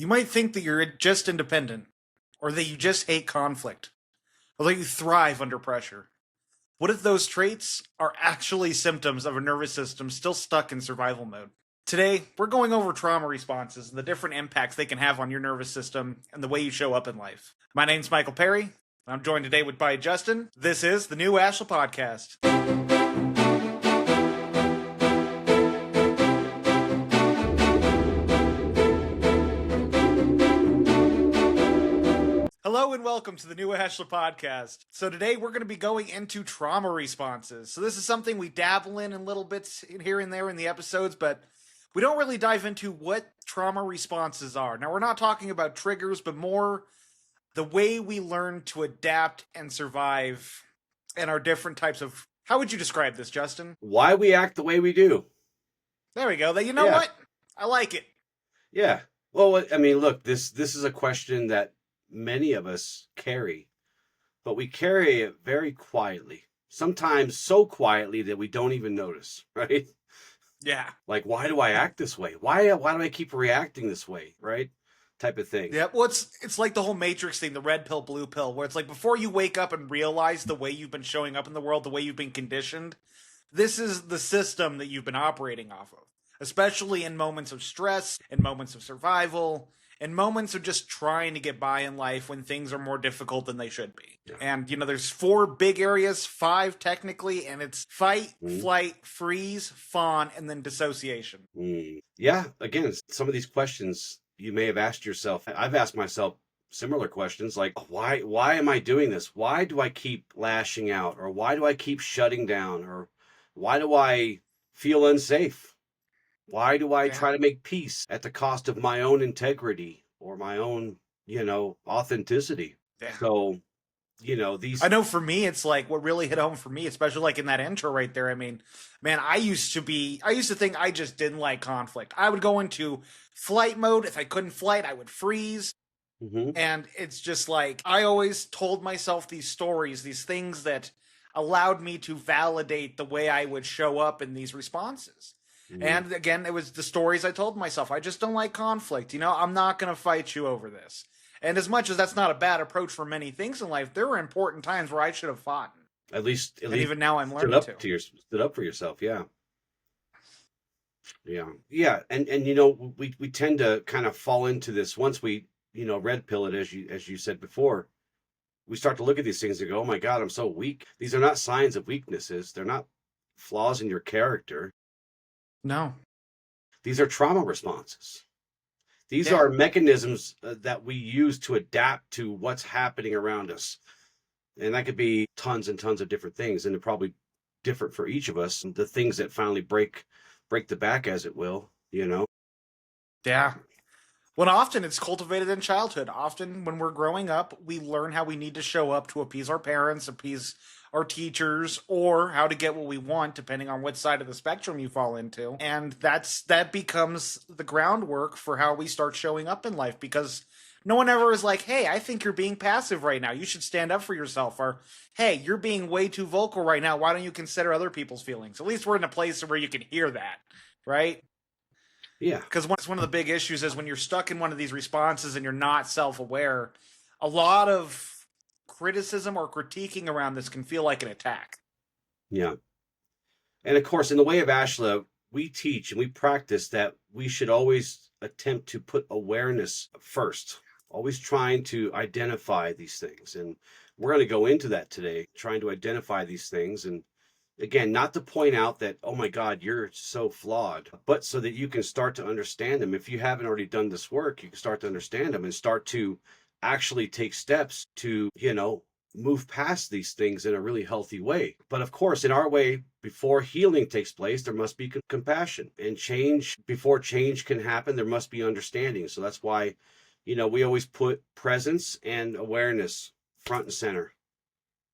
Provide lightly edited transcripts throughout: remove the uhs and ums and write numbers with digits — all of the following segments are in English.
You might think that you're just independent, or that you just hate conflict, or that you thrive under pressure. What if those traits are actually symptoms of a nervous system still stuck in survival mode? Today, we're going over trauma responses and the different impacts they can have on your nervous system and the way you show up in life. My name's Michael Perry. I'm joined today by Justin. This is the New Ashla Podcast. Hello and welcome to the New Ashla Podcast. So today we're going to be going into trauma responses. So this is something we dabble in little bits here and there in the episodes, but we don't really dive into what trauma responses are. Now we're not talking about triggers, but more the way we learn to adapt and survive and our different types of... How would you describe this, Justin? Why we act the way we do. There we go. You know what? I like it. Yeah. Well, I mean, look, this is a question that many of us carry, but we carry it very quietly, sometimes so quietly that we don't even notice, right? Yeah. Like, why do I act this way? Why do I keep reacting this way, right? Type of thing. Yeah, well, it's like the whole Matrix thing, the red pill, blue pill, where it's like before you wake up and realize the way you've been showing up in the world, the way you've been conditioned, this is the system that you've been operating off of, especially in moments of stress, in moments of survival, in moments of just trying to get by in life when things are more difficult than they should be. Yeah. And, there's 4 big areas, 5 technically, and it's fight, flight, freeze, fawn, and then dissociation. Yeah, again, some of these questions you may have asked yourself. I've asked myself similar questions like, why am I doing this? Why do I keep lashing out? Or why do I keep shutting down? Or why do I feel unsafe? Why do I try to make peace at the cost of my own integrity or my own, authenticity? Yeah. So, these... I know for me, it's like what really hit home for me, especially like in that intro right there. I mean, man, I used to think I just didn't like conflict. I would go into flight mode. If I couldn't flight, I would freeze. Mm-hmm. And it's just like, I always told myself these stories, these things that allowed me to validate the way I would show up in these responses. Mm-hmm. And again, it was the stories I told myself. I just don't like conflict. I'm not going to fight you over this. And as much as that's not a bad approach for many things in life, there were important times where I should have fought. At least even now I'm learning stood up for yourself. Yeah. Yeah. And we tend to kind of fall into this once we, red pill it, as you said before. We start to look at these things and go, oh my God, I'm so weak. These are not signs of weaknesses. They're not flaws in your character. No. These are trauma responses. These are mechanisms that we use to adapt to what's happening around us. And that could be tons and tons of different things. And they're probably different for each of us. The things that finally break the back, as it will, Yeah. Well, often it's cultivated in childhood. Often when we're growing up, we learn how we need to show up to appease our parents, appease our teachers, or how to get what we want, depending on what side of the spectrum you fall into. And that becomes the groundwork for how we start showing up in life, because no one ever is like, hey, I think you're being passive right now. You should stand up for yourself. Or, hey, you're being way too vocal right now. Why don't you consider other people's feelings? At least we're in a place where you can hear that, right? Yeah. Because one of the big issues is when you're stuck in one of these responses and you're not self-aware, a lot of criticism or critiquing around this can feel like an attack. Yeah. And of course, in the way of Ashla, we teach and we practice that we should always attempt to put awareness first, always trying to identify these things. And we're going to go into that today, trying to identify these things. And again, not to point out that, oh my God, you're so flawed, but so that you can start to understand them. If you haven't already done this work, you can start to understand them and start to actually take steps to, move past these things in a really healthy way. But of course, in our way, before healing takes place, there must be compassion and change. Before change can happen, there must be understanding. So that's why, we always put presence and awareness front and center,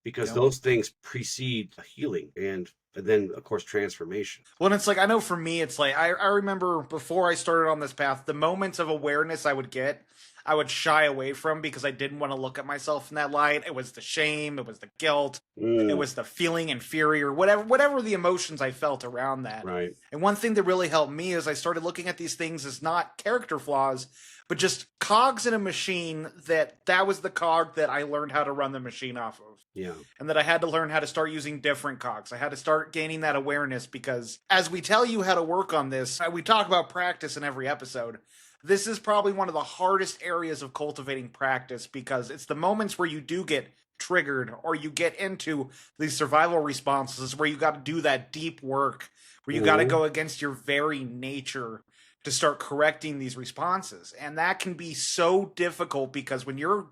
because those things precede healing and then, of course, transformation. Well, and it's like, I know for me, it's like, I remember before I started on this path, the moments of awareness I would get, I would shy away from because I didn't want to look at myself in that light. It was the shame, it was the guilt, it was the feeling inferior, whatever the emotions I felt around that. Right. And one thing that really helped me is I started looking at these things as not character flaws, but just cogs in a machine that was the cog that I learned how to run the machine off of. Yeah. And that I had to learn how to start using different cogs. I had to start gaining that awareness because as we tell you how to work on this, we talk about practice in every episode. This is probably one of the hardest areas of cultivating practice because it's the moments where you do get triggered or you get into these survival responses where you got to do that deep work, where you got to Mhm. go against your very nature to start correcting these responses. And that can be so difficult because when you're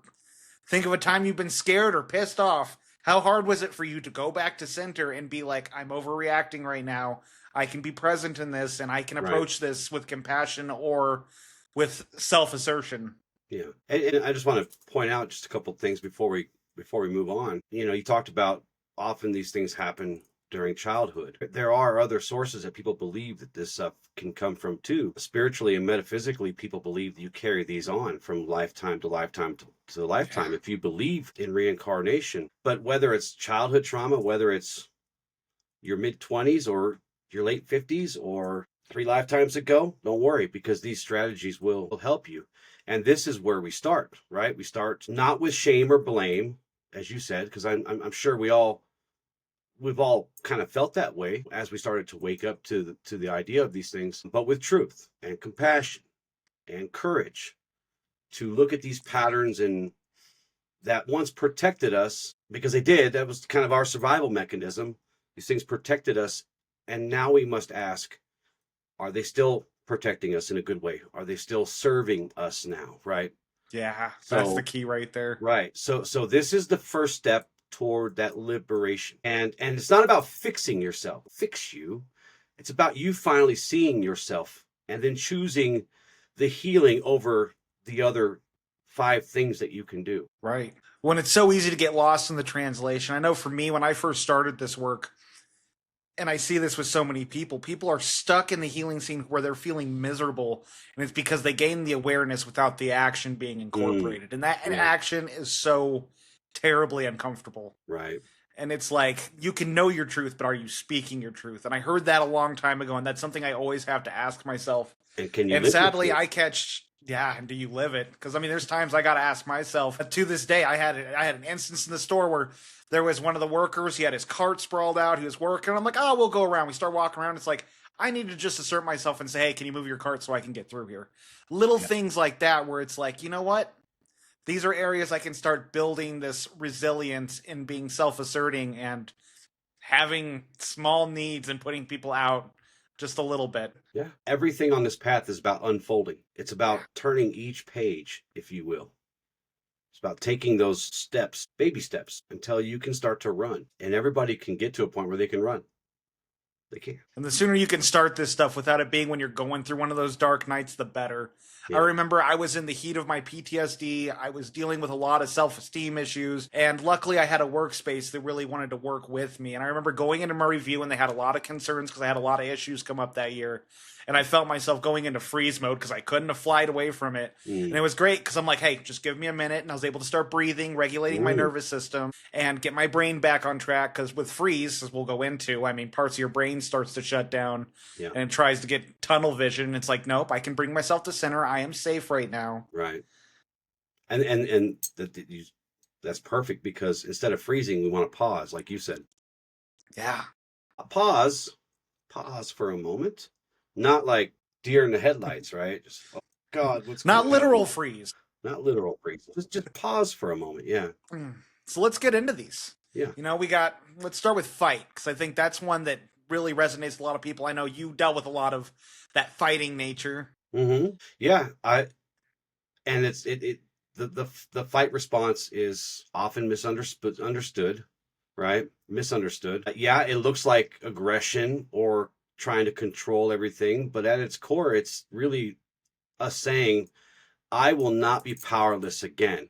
think of a time you've been scared or pissed off. How hard was it for you to go back to center and be like, I'm overreacting right now. I can be present in this and I can Right. approach this with compassion or with self assertion. Yeah. And I just want to point out just a couple of things before we move on. You know, you talked about often these things happen during childhood. There are other sources that people believe that this stuff can come from too. Spiritually and metaphysically, people believe that you carry these on from lifetime to lifetime to lifetime Yeah. if you believe in reincarnation. But whether it's childhood trauma, whether it's your mid 20s or your late 50s or 3 lifetimes ago, don't worry because these strategies will help you. And this is where we start, right? We start not with shame or blame, as you said, because I'm sure we've all kind of felt that way as we started to wake up to the idea of these things, but with truth and compassion and courage to look at these patterns and that once protected us because they did. That was kind of our survival mechanism. These things protected us, and now we must ask: are they still protecting us in a good way? Are they still serving us now? Right. Yeah, that's the So key right there. right. So this is the first step toward that liberation. And it's not about fixing yourself, fix you. It's about you finally seeing yourself and then choosing the healing over the other 5 things that you can do. Right. When it's so easy to get lost in the translation. I know for me, when I first started this work, and I see this with so many people. People are stuck in the healing scene where they're feeling miserable, and it's because they gain the awareness without the action being Mm, incorporated. And that yeah, action is so terribly uncomfortable. right. And it's like, you can know your truth, but are you speaking your truth? And I heard that a long time ago, and that's something I always have to ask myself. And can you And live your sadly, truth? I catch, yeah, and do you live it? Because I mean, there's times I got to ask myself. To this day, I had an instance in the store where there was one of the workers. He had his cart sprawled out. He was working. I'm like, oh, we'll go around. We start walking around. It's like I need to just assert myself and say, hey, can you move your cart so I can get through here? Little Yeah. things like that, where it's like, you know what? These are areas I can start building this resilience in being self-asserting and having small needs and putting people out just a little bit. Yeah. Everything on this path is about unfolding. It's Yeah. about turning each page, if you will. It's about taking those steps, baby steps, until you can start to run. And everybody can get to a point where they can run. They can. And the sooner you can start this stuff without it being when you're going through one of those dark nights, the better. I Yeah. remember I was in the heat of my PTSD. I was dealing with a lot of self esteem issues. And luckily, I had a workspace that really wanted to work with me. And I remember going into my review, and they had a lot of concerns because I had a lot of issues come up that year. And I felt myself going into freeze mode because I couldn't have flied away from it. And Mm. it was great because I'm like, hey, just give me a minute. And I was able to start breathing, regulating my Mm. nervous system, and get my brain back on track. Because with freeze, as we'll go into, I mean, parts of your brain starts to shut down Yeah. and it tries to get tunnel vision. It's like, nope, I can bring myself to center. I am safe right now. Right. And that's perfect because instead of freezing, we want to pause, like you said. Yeah. Pause. Pause for a moment. Not like deer in the headlights, right? Just oh God, what's Not going literal on? freeze. Not literal freeze. Just pause for a moment. Yeah. So let's get into these. Yeah. Let's start with fight, because I think that's one that really resonates with a lot of people. I know you dealt with a lot of that fighting nature. Yeah. And the fight response is often understood, right? Misunderstood. Yeah, it looks like aggression or trying to control everything, but at its core, it's really us saying, I will not be powerless again.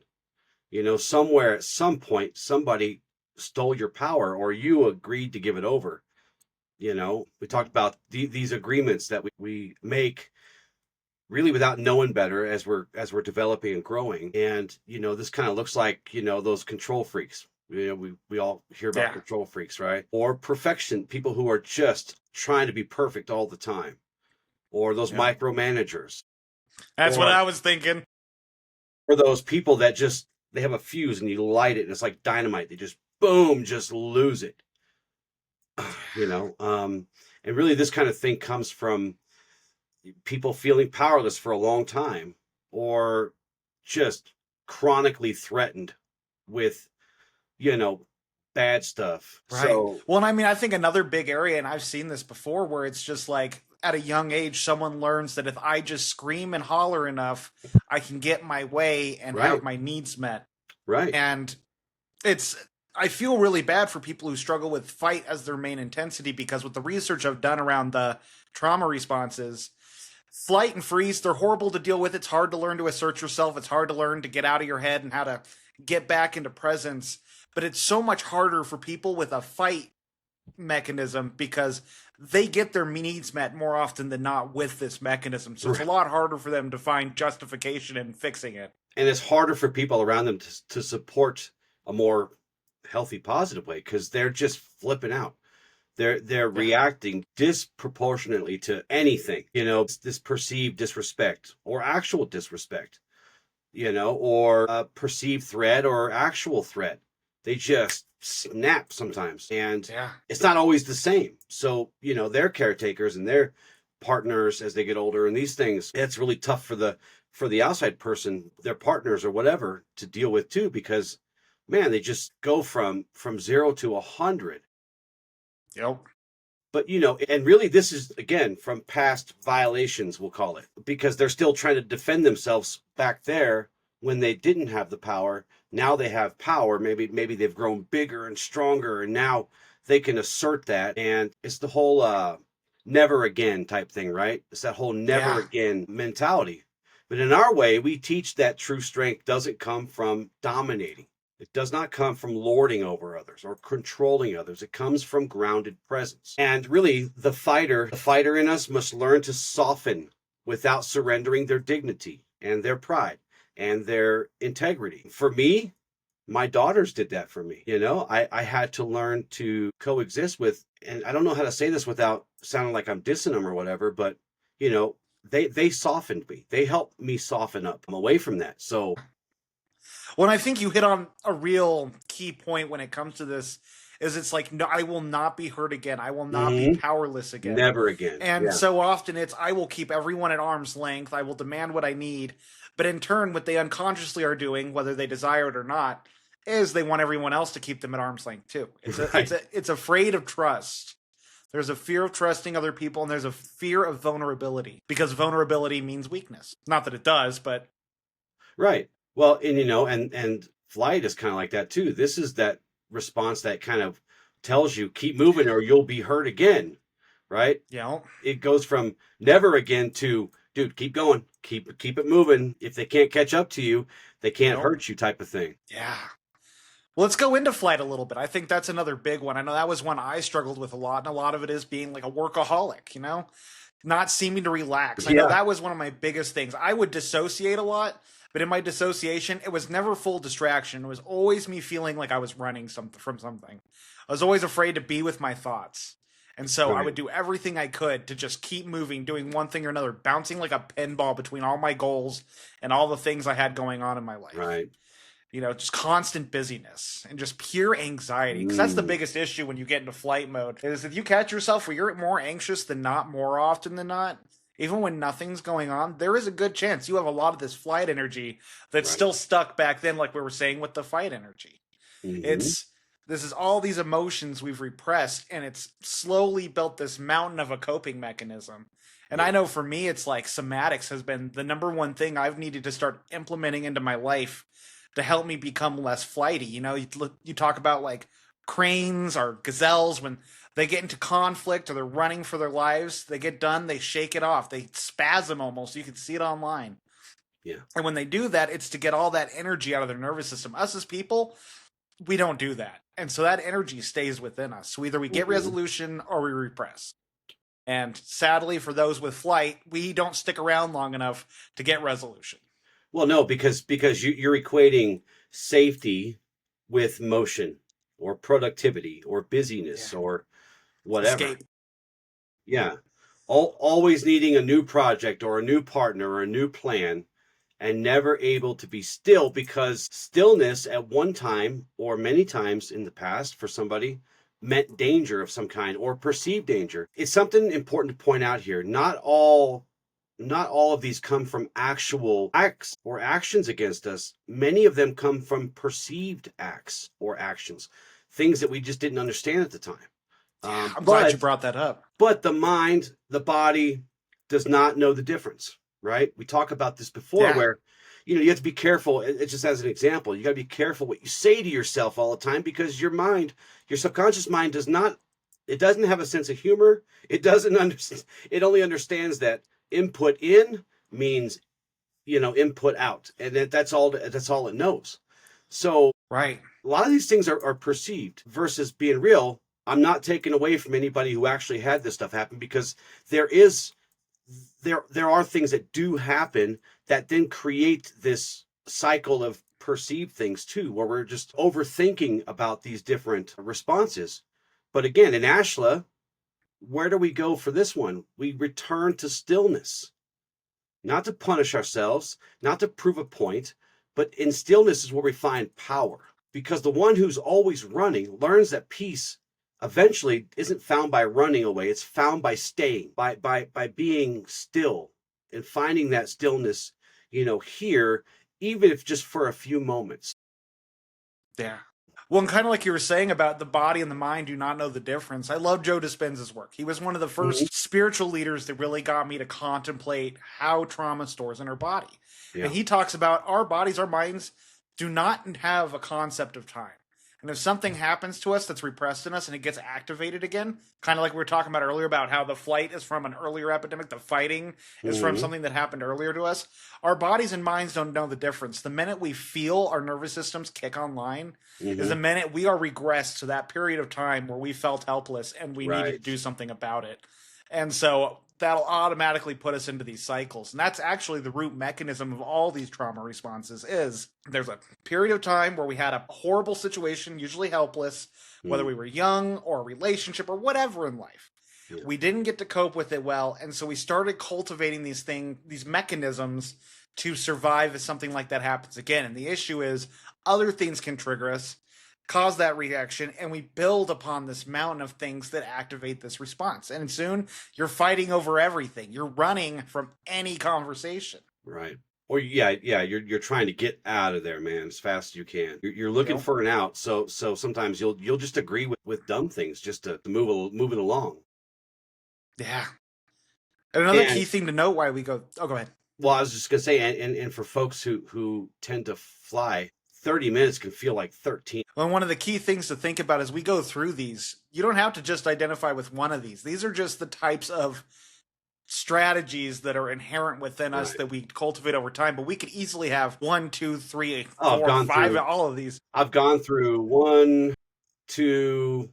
You know, somewhere at some point, somebody stole your power or you agreed to give it over. You know, we talked about these agreements that we make really without knowing better as we're developing and growing. And you know, this kind of looks like, you know, those control freaks. You know, we all hear about Yeah. control freaks, right? Or perfection, people who are just trying to be perfect all the time, or those Yeah. micromanagers. That's what or I was thinking. those people that just they have a fuse and you light it and it's like dynamite. They just boom, just lose it. You know, and really this kind of thing comes from people feeling powerless for a long time or just chronically threatened with, you know, bad stuff. Right. So, Well, and I mean, I think another big area, and I've seen this before, where it's just like at a young age, someone learns that if I just scream and holler enough, I can get my way and have right, my needs met. right, And it's, I feel really bad for people who struggle with fight as their main intensity because with the research I've done around the trauma responses, flight and freeze, they're horrible to deal with. It's hard to learn to assert yourself. It's hard to learn to get out of your head and how to get back into presence. But it's so much harder for people with a fight mechanism because they get their needs met more often than not with this mechanism. So it's a right. lot harder for them to find justification in fixing it. And it's harder for people around them to support a more healthy, positive way because they're just flipping out. They're Yeah. reacting disproportionately to anything, you know, this perceived disrespect or actual disrespect, you know, or a perceived threat or actual threat. They just snap sometimes, and Yeah. it's not always the same. So, you know, they're caretakers and they're partners as they get older, and these things, it's really tough for the outside person, their partners or whatever, to deal with too, because man, they just go from 0 to 100. Yep. But you know, and really this is again from past violations, we'll call it, because they're still trying to defend themselves back there when they didn't have the power. Now they have power. Maybe they've grown bigger and stronger and now they can assert that. And it's the whole never again type thing, right? It's that whole never Yeah. again mentality. But in our way, we teach that true strength doesn't come from dominating. It does not come from lording over others or controlling others. It comes from grounded presence. And really, the fighter in us must learn to soften without surrendering their dignity and their pride and their integrity. For me, my daughters did that for me. You know, I had to learn to coexist with, and I don't know how to say this without sounding like I'm dissing them or whatever, but you know, they softened me. They helped me soften up. I'm away from that. So, Well, I think you hit on a real key point when it comes to this is it's like no, I will not be hurt again. I will not be mhm, powerless again. never again. And Yeah, so often it's I will keep everyone at arm's length. I will demand what I need. But in turn, what they unconsciously are doing, whether they desire it or not, is they want everyone else to keep them at arm's length too. right. It's afraid of trust. There's a fear of trusting other people, and there's a fear of vulnerability because vulnerability means weakness. Not that it does, but Right. Well, and you know, and flight is kind of like that too. This is that response that kind of tells you keep moving or you'll be hurt again, right? you know, It goes from never again to dude, keep going, keep it moving. If they can't catch up to you, they you can't know, hurt you type of thing. yeah. Well, let's go into flight a little bit. I think that's another big one. I know that was one I struggled with a lot, and a lot of it is being like a workaholic, not seeming to relax. I know Yeah, that was one of my biggest things. I would dissociate a lot, but in my dissociation, it was never full distraction. It was always me feeling like I was running from something. I was always afraid to be with my thoughts. And so I right, would do everything I could to just keep moving, doing one thing or another, bouncing like a pinball between all my goals and all the things I had going on in my life. right. Just constant busyness and just pure anxiety. Because that's the Mm, biggest issue when you get into flight mode is if you catch yourself where you're more anxious than not more often than not, even when nothing's going on, there is a good chance you have a lot of this flight energy that's right. still stuck back then, like we were saying with the fight energy. Hmm. It's this is all these emotions we've repressed, and it's slowly built this mountain of a coping mechanism. And I Yeah, know for me, it's like somatics has been the number one thing I've needed to start implementing into my life to help me become less flighty. You talk about like cranes or gazelles when they get into conflict or they're running for their lives, they get done, they shake it off, they spasm almost. You can see it online. yeah. And when they do that, it's to get all that energy out of their nervous system. Us as people, we don't do that. And so that energy stays within us. So either we get Hmm. resolution or we repress. And sadly, for those with flight, we don't stick around long enough to get resolution. Well, no, because you're equating safety with motion or productivity or Yeah. busyness or whatever. Escape. Yeah. Always needing a new project or a new partner or a new plan, and never able to be still, because stillness at one time or many times in the past for somebody meant danger of some kind or perceived danger. It's something important to point out here. Not all of these come from actual acts or actions against us. Many of them come from perceived acts or actions, things that we just didn't understand at the time. Yeah, I'm glad you But brought that up. but the mind, the body does not know the difference, right? We talked about this before Yeah, where, you have to be careful. It just as an example, you got to be careful what you say to yourself all the time, because your mind, your subconscious mind it doesn't have a sense of humor. It doesn't understand. It only understands that input in means, input out. And that's all it knows. So right. a lot of these things are perceived versus being real. I'm not taking away from anybody who actually had this stuff happen, because there is there are things that do happen that then create this cycle of perceived things too, where we're just overthinking about these different responses. But again, in Ashla, where do we go for this one? We return to stillness, not to punish ourselves, not to prove a point, but in stillness is where we find power. Because the one who's always running learns that peace eventually isn't found by running away, it's found by staying, by being still and finding that stillness, here, even if just for a few moments. Yeah. Well, and kind of like you were saying about the body and the mind do not know the difference. I love Joe Dispenza's work. He was one of the Mhm. first spiritual leaders that really got me to contemplate how trauma stores in our body. And Yeah. he talks about our bodies, our minds do not have a concept of time. And if something happens to us that's repressed in us and it gets activated again, kind of like we were talking about earlier about how the flight is from an earlier epidemic, the fighting is from Hmm. something that happened earlier to us, our bodies and minds don't know the difference. The minute we feel our nervous systems kick online is the Hmm. minute we are regressed to that period of time where we felt helpless and we needed to Right. do something about it. And so that'll automatically put us into these cycles. And that's actually the root mechanism of all these trauma responses is there's a period of time where we had a horrible situation, usually helpless, whether Mm. we were young or a relationship or whatever in life. Yeah. We didn't get to cope with it well, and so we started cultivating these mechanisms to survive if something like that happens again. And the issue is other things can trigger us, cause that reaction, and we build upon this mountain of things that activate this response. And soon you're fighting over everything. You're running from any conversation. Right. Or yeah, you're trying to get out of there, man, as fast as you can. You're looking Yep. for an out. So sometimes you'll just agree with dumb things just to move it along. Yeah. And another And key thing to note why we go. Oh, go ahead. well, I was just gonna say, and for folks who tend to fly, 30 minutes can feel like 13. Well, one of the key things to think about as we go through these, you don't have to just identify with one of these. These are just the types of strategies that are inherent within us Right. that we cultivate over time. But we could easily have one, two, three, Oh, four, five, all of these. I've gone through one, two,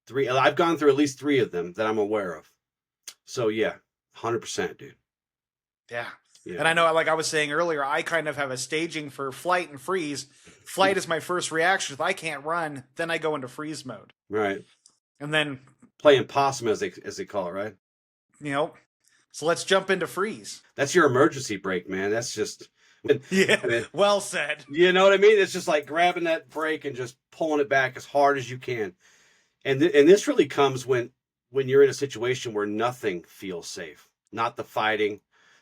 three. I've gone through at least three of them that I'm aware of. So yeah, 100%, dude. Yeah. Yeah. And I know, like I was saying earlier, I kind of have a staging for flight and freeze. Flight is my first reaction. If I can't run, then I go into freeze mode. Right. And then, Playing possum as they call it, right? you know, so let's jump into freeze. That's your emergency brake, man. That's just Yeah. Well said. you know what I mean? It's just like grabbing that brake and just pulling it back as hard as you can. And this really comes when you're in a situation where nothing feels safe. Not the fighting,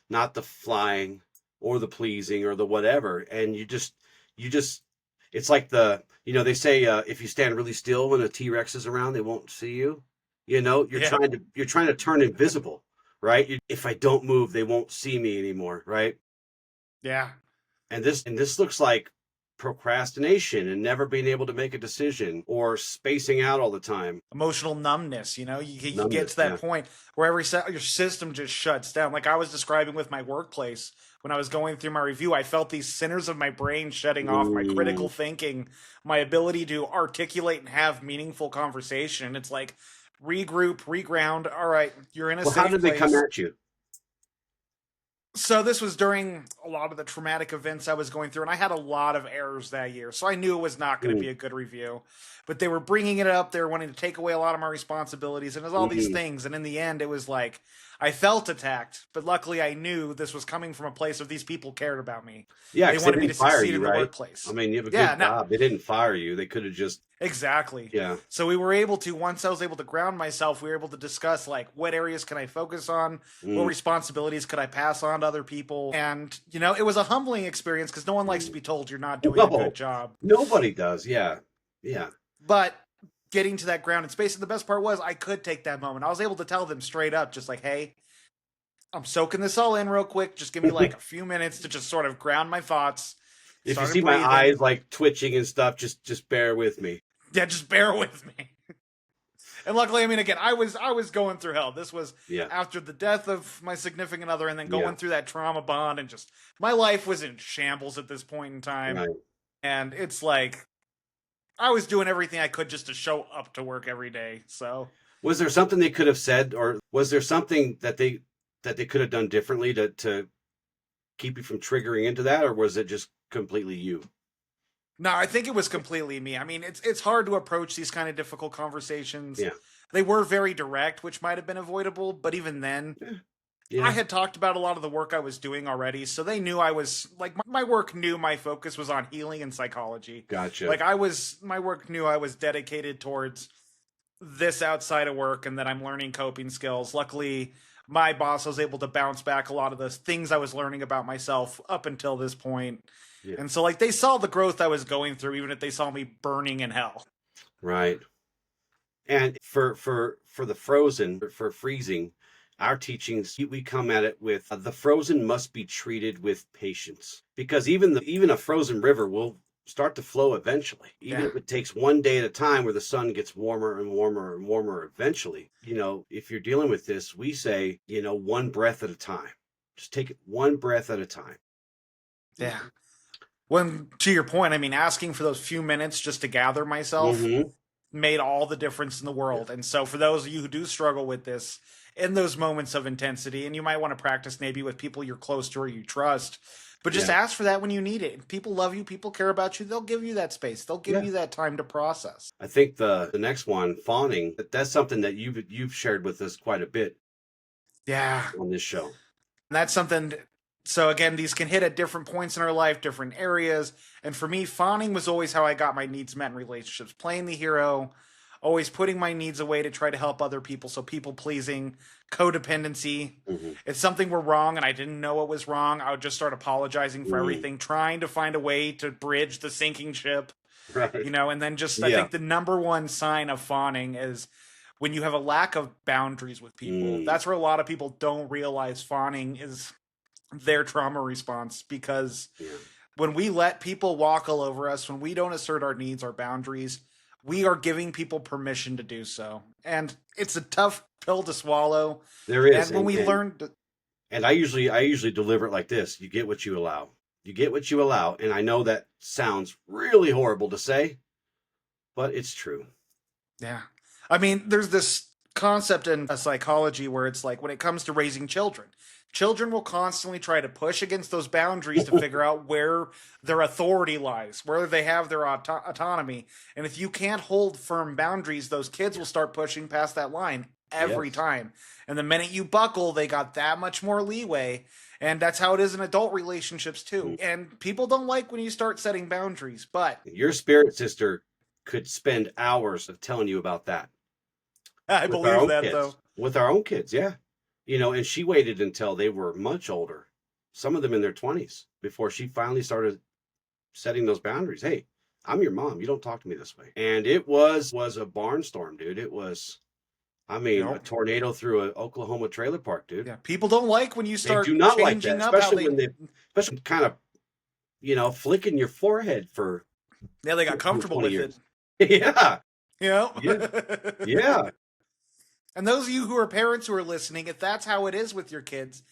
not the flying or the pleasing or the whatever. And you just it's like they say if you stand really still when a T-Rex is around, they won't see you. You're Yeah. trying to turn invisible, right? If I don't move, they won't see me anymore, right? Yeah. And this looks like procrastination and never being able to make a decision or spacing out all the time. Emotional numbness, you get Numbness, to that yeah. point where your system just shuts down. Like I was describing with my workplace when I was going through my review, I felt these centers of my brain shutting off, my critical Mm. thinking, my ability to articulate and have meaningful conversation. It's like regroup, reground. All right, you're in a Well, how safe did they come place. at you? So this was during a lot of the traumatic events I was going through, and I had a lot of errors that year. So I knew it was not going to Mm. be a good review. But they were bringing it up. They were wanting to take away a lot of my responsibilities, and it was all these Mm. things. And in the end, it was like I felt attacked, but luckily I knew this was coming from a place of these people cared about me. Yeah, They because they wanted me to didn't fire succeed you, in the right? I workplace. mean, you have a Yeah, good no, job. They didn't fire you. They could have just, exactly. yeah. So we were able to, once I was able to ground myself, we were able to discuss like what areas can I focus on, what Mm, responsibilities could I pass on to other people, and it was a humbling experience because no one likes to mm. be told you're not doing a good No, job. nobody does. Yeah, yeah, But getting to that grounded space, and the best part was I could take that moment. I was able to tell them straight up, just like, hey, I'm soaking this all in real quick. Just give me like a few minutes to just sort of ground my thoughts. if you Started see my eyes breathing. like twitching and stuff, just bear with me. Yeah, just bear with me. And luckily, I mean, again, I was going through hell. This was Yeah, after the death of my significant other, and then yeah, going through that trauma bond, and just my life was in shambles at this point in time. right. And it's like I was doing everything I could just to show up to work every day. So Was there something they could have said, or was there something that they could have done differently to keep you from triggering into that, or was it just completely you? no, I think it was completely me. I mean, it's hard to approach these kind of difficult conversations. Yeah, They were very direct, which might have been avoidable, but even then, yeah, I yeah. had talked about a lot of the work I was doing already, so they knew I was like my work knew my focus was on healing and psychology. Gotcha. Like my work knew I was dedicated towards this outside of work and that I'm learning coping skills. Luckily, my boss was able to bounce back a lot of the things I was learning about myself up until this point. Yeah, And so like they saw the growth I was going through even if they saw me burning in hell. right. And for the frozen, for freezing, our teachings, we come at it with the frozen must be treated with patience, because even a frozen river will start to flow eventually, even Yeah. if it takes one day at a time, where the sun gets warmer and warmer and warmer eventually. If you're dealing with this, we say, one breath at a time. Just take it one breath at a time. Yeah. When to your point, I mean asking for those few minutes just to gather myself Mm-hmm. made all the difference in the Yeah. world. And so, for those of you who do struggle with this in those moments of intensity, and you might want to practice maybe with people you're close to or you trust, but just Yeah. ask for that when you need it. If people love you, people care about you, they'll give you that space, they'll give Yeah. you that time to process. I think the next one, fawning, that's something that you've shared with us quite a bit Yeah. on this show. And that's something. So again, these can hit at different points in our life, different areas. And for me, fawning was always how I got my needs met in relationships. Playing the hero, always putting my needs away to try to help other people. So people pleasing, codependency. Hmm. If something were wrong and I didn't know what was wrong, I would just start apologizing for Mm. everything, trying to find a way to bridge the sinking ship. Right. And then just I Yeah. think the number one sign of fawning is when you have a lack of boundaries with people. Mm. That's where a lot of people don't realize fawning is their trauma response, because Yeah. when we let people walk all over us, when we don't assert our needs, our boundaries, we are giving people permission to do so. And it's a tough pill to swallow. There is. And when we learn to, And I usually deliver it like this: you get what you allow. You get what you allow. And I know that sounds really horrible to say, but it's true. yeah. I mean, there's this concept in psychology where it's like when it comes to raising children, children will constantly try to push against those boundaries to figure out where their authority lies, where they have their autonomy. And if you can't hold firm boundaries, those kids will start pushing past that line every Yes. time. And the minute you buckle, they got that much more leeway. And that's how it is in adult relationships too. Mm. And people don't like when you start setting boundaries, but Your spirit sister could spend hours of telling you about that I with our believe own that kids. though. With our own kids, yeah. And she waited until they were much older, some of them in their 20s, before she finally started setting those boundaries. Hey, I'm your mom. You don't talk to me this way. And it was a barnstorm, dude. It was, I You mean, a know, tornado through an Oklahoma trailer park, dude. yeah, people don't like when you They do start not like that, changing up how especially they. when especially kind of, flicking your forehead for Yeah, they got 15, comfortable 20 with it. years. Yeah, You know. yeah, yeah. And those of you who are parents who are listening, if that's how it is with your kids,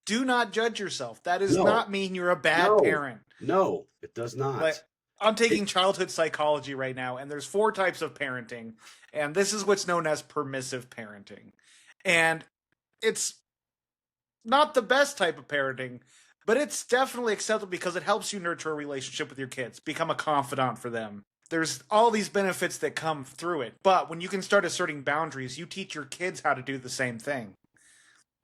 do not judge yourself. That does No, not mean you're a bad no, parent. no, it does Like not. I'm It, taking childhood psychology right now, and there's 4 types of parenting, and this is what's known as permissive parenting. And it's not the best type of parenting, but it's definitely acceptable because it helps you nurture a relationship with your kids, become a confidant for them. There's all these benefits that come through it. But when you can start asserting boundaries, you teach your kids how to do the same thing.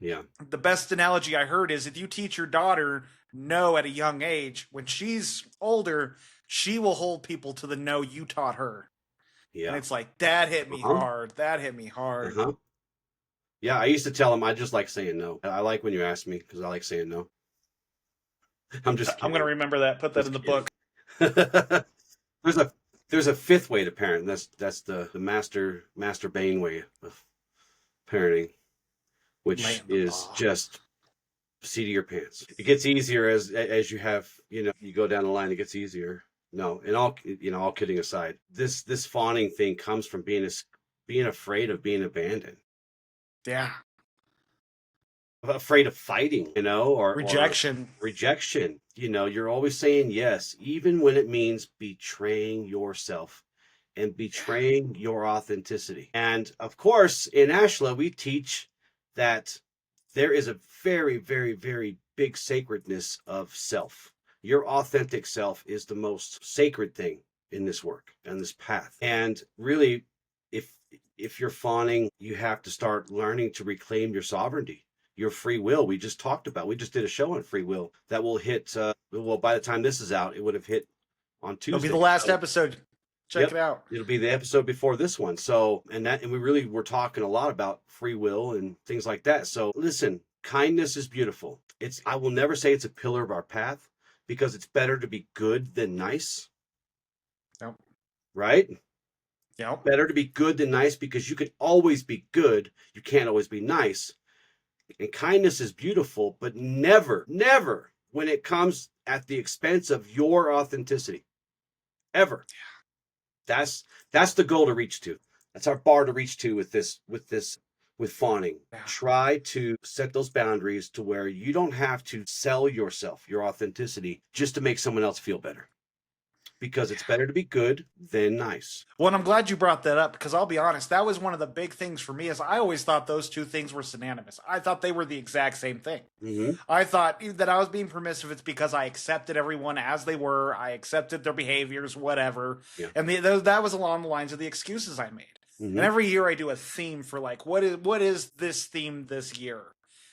Yeah. The best analogy I heard is if you teach your daughter no at a young age, when she's older, she will hold people to the no you taught her. And Yeah. it's like, that hit me Uh-huh. hard. That hit me hard. Uh-huh. Yeah, I used to tell them I just like saying no. I like when you ask me because I like saying no. I'm just I'm going to kidding. remember that. Put that in Just the kidding. book. there's a there's a fifth way to parent. That's the master Bane way of parenting, which Laying the is law. just seat of your pants. It gets easier as you have, you go down the line, it gets easier. No, and all kidding aside, this fawning thing comes from being afraid of being abandoned, Yeah. afraid of fighting, or Rejection. rejection. You're always saying yes, even when it means betraying yourself and betraying your authenticity. And of course, in Ashla, we teach that there is a very, very, very big sacredness of self. Your authentic self is the most sacred thing in this work and this path. And really, if if you're fawning, you have to start learning to reclaim your sovereignty, your free will. We just talked about. We just did a show on free will that will hit. Well, by the time this is out, it would have hit on It'll be the Tuesday. last So, episode. Check yep, it out. it'll be the episode before this one. So, and we really were talking a lot about free will and things like that. So, listen, kindness is beautiful. I will never say it's a pillar of our path because it's better to be good than nice, Yep. right? Yep. Better to be good than nice because you can always be good. You can't always be nice. And kindness is beautiful, but never, never when it comes at the expense of your authenticity. Ever. That's the goal to reach to. That's our bar to reach to with fawning. Yeah. Try to set those boundaries to where you don't have to sell yourself, your authenticity, just to make someone else feel better. Because it's better to be good than nice. Well, and I'm glad you brought that up because I'll be honest, that was one of the big things for me is I always thought those two things were synonymous. I thought they were the exact same thing. Mm-hmm. I thought that I was being permissive. It's because I accepted everyone as they were. I accepted their behaviors, whatever. Yeah. And that was along the lines of the excuses I made. Mm-hmm. And every year I do a theme for like, what is this theme this year?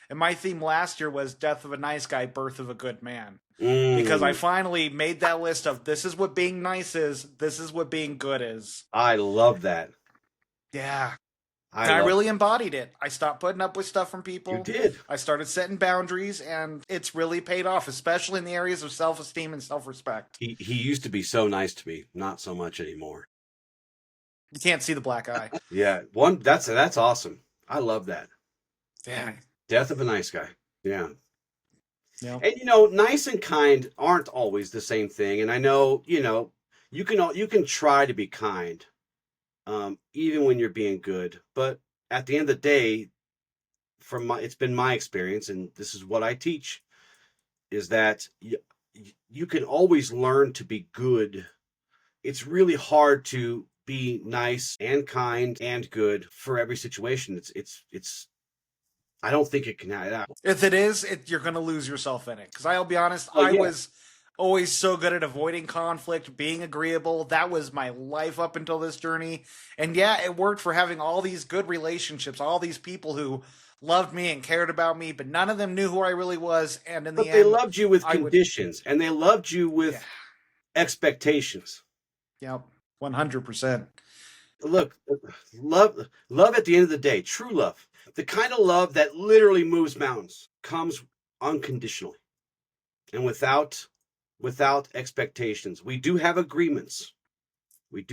And my theme last year was Death of a Nice Guy, Birth of a Good Man. Because I finally made that list of this is what being nice is, this is what being good is. I love that. Yeah. I really embodied it. I stopped putting up with stuff from people. You did. I started setting boundaries, and it's really paid off, especially in the areas of self-esteem and self-respect. He used to be so nice to me, not so much anymore. You can't see the black eye. Yeah, that's awesome. I love that. Yeah. Death of a nice guy. Yeah. Yeah. And nice and kind aren't always the same thing. And I know, you can try to be kind, even when you're being good. But at the end of the day, it's been my experience, and this is what I teach, is that you can always learn to be good. It's really hard to be nice and kind and good for every situation. It's I don't think it can happen. If it is, you're going to lose yourself in it. Because I'll be honest, Oh, I yeah. was always so good at avoiding conflict, being agreeable. That was my life up until this journey. And yeah, it worked for having all these good relationships, all these people who loved me and cared about me, but none of them knew who I really was. And in the end, But they loved you with conditions, and they loved you with expectations. Yep, 100%. Look, love at the end of the day, true love, the kind of love that literally moves mountains, comes unconditionally and without expectations. We do have agreements. We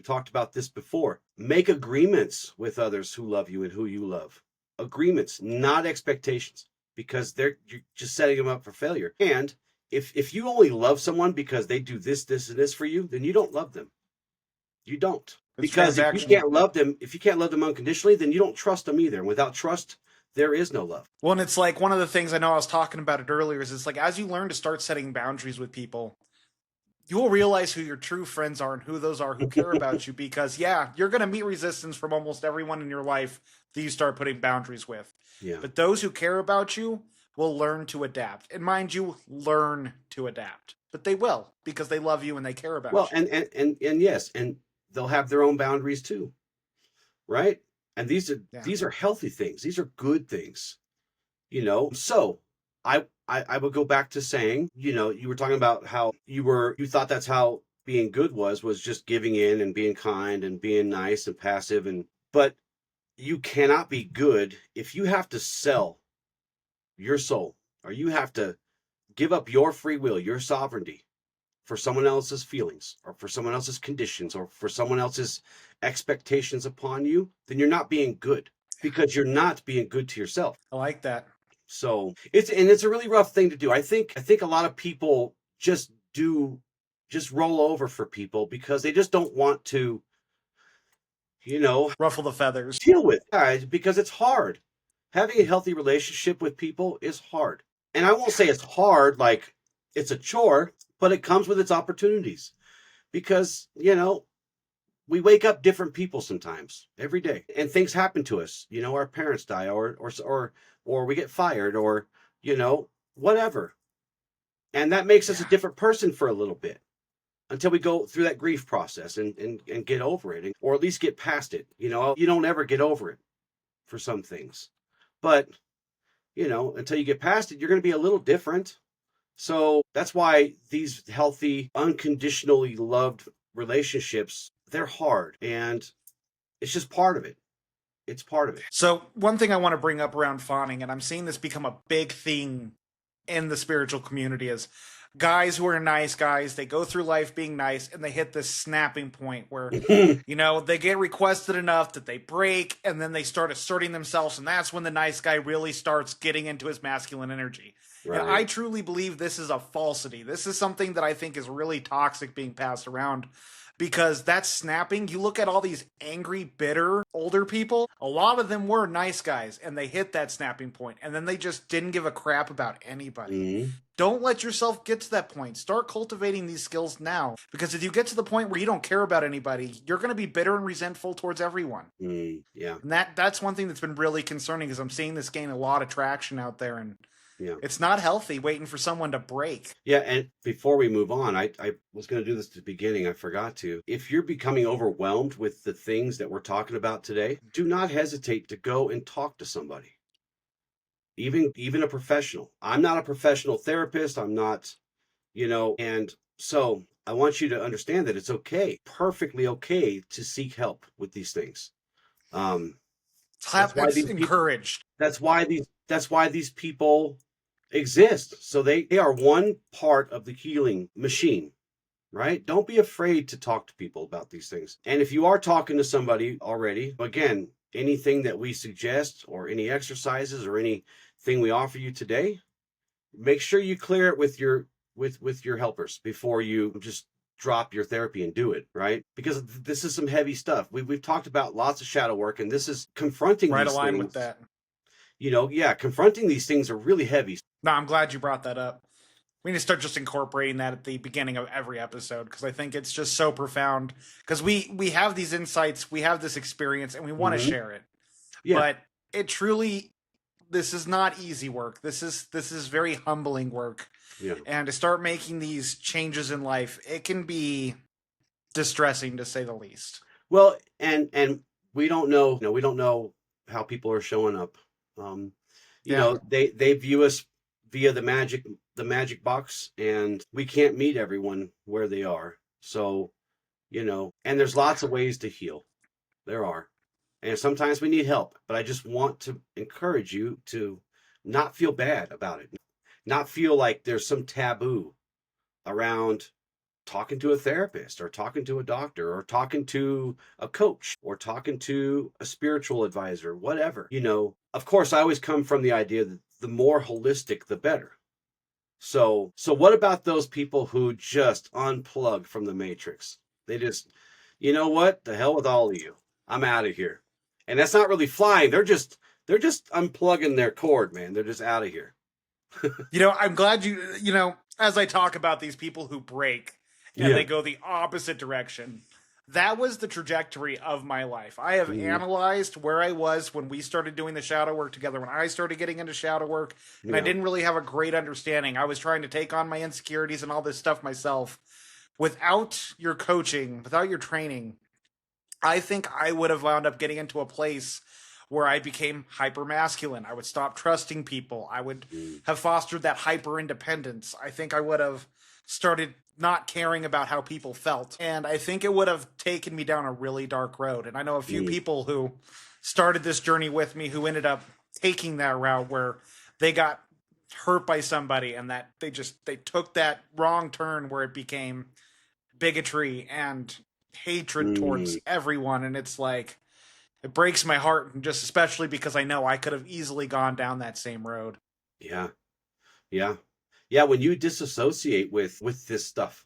talked about this before. Make agreements with others who love you and who you love. Agreements, not expectations, because you're just setting them up for failure. And if you only love someone because they do this, and this for you, then you don't love them. You don't. Because if you can't love them unconditionally, then you don't trust them either. And without trust, there is no love. Well, and it's like one of the things I know I was talking about it earlier is it's like as you learn to start setting boundaries with people, you will realize who your true friends are and who those are who care about you. Because you're going to meet resistance from almost everyone in your life that you start putting boundaries with. Yeah. But those who care about you will learn to adapt. And mind you, learn to adapt. But they will because they love you and they care about you. Well, and yes, and they'll have their own boundaries too, right? And Yeah. these are healthy things. These are good things, you know. So I would go back to saying, you know, you were talking about how you thought that's how being good was just giving in and being kind and being nice and passive, and but you cannot be good if you have to sell your soul, or you have to give up your free will, your sovereignty, for someone else's feelings, or for someone else's conditions, or for someone else's expectations upon you. Then you're not being good, because you're not being good to yourself. I like that. So it's a really rough thing to do. I think a lot of people just roll over for people because they just don't want to, you know, Ruffle the feathers. deal with it, because it's hard. Having a healthy relationship with people is hard. And I won't say it's hard like it's a chore, but it comes with its opportunities, because, you know, we wake up different people sometimes every day, and things happen to us. You know, our parents die, or we get fired, or, you know, whatever. And that makes us a Yeah. different person for a little bit, until we go through that grief process and get over it, or at least get past it. You know, you don't ever get over it for some things, but, you know, until you get past it, you're going to be a little different. So that's why these healthy, unconditionally loved relationships, they're hard, and it's just part of it. It's part of it. So one thing I want to bring up around fawning, and I'm seeing this become a big thing in the spiritual community, is guys who are nice guys, they go through life being nice and they hit this snapping point where, you know, they get requested enough that they break, and then they start asserting themselves, and that's when the nice guy really starts getting into his masculine energy. And Right. I truly believe this is a falsity. This is something that I think is really toxic being passed around, because that's snapping. You look at all these angry, bitter older people, a lot of them were nice guys and they hit that snapping point and then they just didn't give a crap about anybody. Mm-hmm. Don't let yourself get to that point. Start cultivating these skills now, because if you get to the point where you don't care about anybody, you're going to be bitter and resentful towards everyone. Yeah. And that's one thing that's been really concerning, is I'm seeing this gain a lot of traction out there, and Yeah. it's not healthy waiting for someone to break. Yeah. And before we move on, I was going to do this at the beginning. I forgot to. If you're becoming overwhelmed with the things that we're talking about today, do not hesitate to go and talk to somebody, even a professional. I'm not a professional therapist. I'm not, you know, and so I want you to understand that it's okay, perfectly okay, to seek help with these things. Um, that's why It's these people. encouraged. That's why these people exist. So they are one part of the healing machine, right? Don't be afraid to talk to people about these things. And if you are talking to somebody already, again, anything that we suggest, or any exercises, or anything we offer you today, make sure you clear it with your helpers before you just drop your therapy and do it, right? Because this is some heavy stuff. We've talked about lots of shadow work, and this is confronting Right these aligned with things. that. You know, yeah, confronting these things are really heavy. No, I'm glad you brought that up. We need to start just incorporating that at the beginning of every episode, because I think it's just so profound. Because we have these insights, we have this experience, and we want to Mm-hmm. share it. Yeah. But it truly, this is not easy work. This is very humbling work. Yeah. And to start making these changes in life, it can be distressing, to say the least. Well, and we don't know, we don't know how people are showing up. You Yeah. know, they view us via the magic box, and we can't meet everyone where they are. So, you know, and there's lots of ways to heal. There are. And sometimes we need help, but I just want to encourage you to not feel bad about it. Not feel like there's some taboo around talking to a therapist, or talking to a doctor, or talking to a coach, or talking to a spiritual advisor, whatever. You know, of course, I always come from the idea that the more holistic, the better. So what about those people who just unplug from the matrix? They just, you know what? The hell with all of you. I'm out of here. And that's not really flying. They're just unplugging their cord, man. They're just out of here. You know, I'm glad as I talk about these people who break and Yeah. they go the opposite direction, that was the trajectory of my life. I have analyzed where I was when we started doing the shadow work together, when I started getting into shadow work, and I Yeah. didn't really have a great understanding. I was trying to take on my insecurities and all this stuff myself. Without your coaching, without your training, I think I would have wound up getting into a place where I became hyper masculine. I would stop trusting people. I would Mm, have fostered that hyper independence. I think I would have started not caring about how people felt. And I think it would have taken me down a really dark road. And I know a few mm, people who started this journey with me who ended up taking that route where they got hurt by somebody and that they took that wrong turn where it became bigotry and hatred towards mm. everyone. And it's like it breaks my heart, just especially because I know I could have easily gone down that same road. Yeah, yeah, yeah. When you disassociate with this stuff,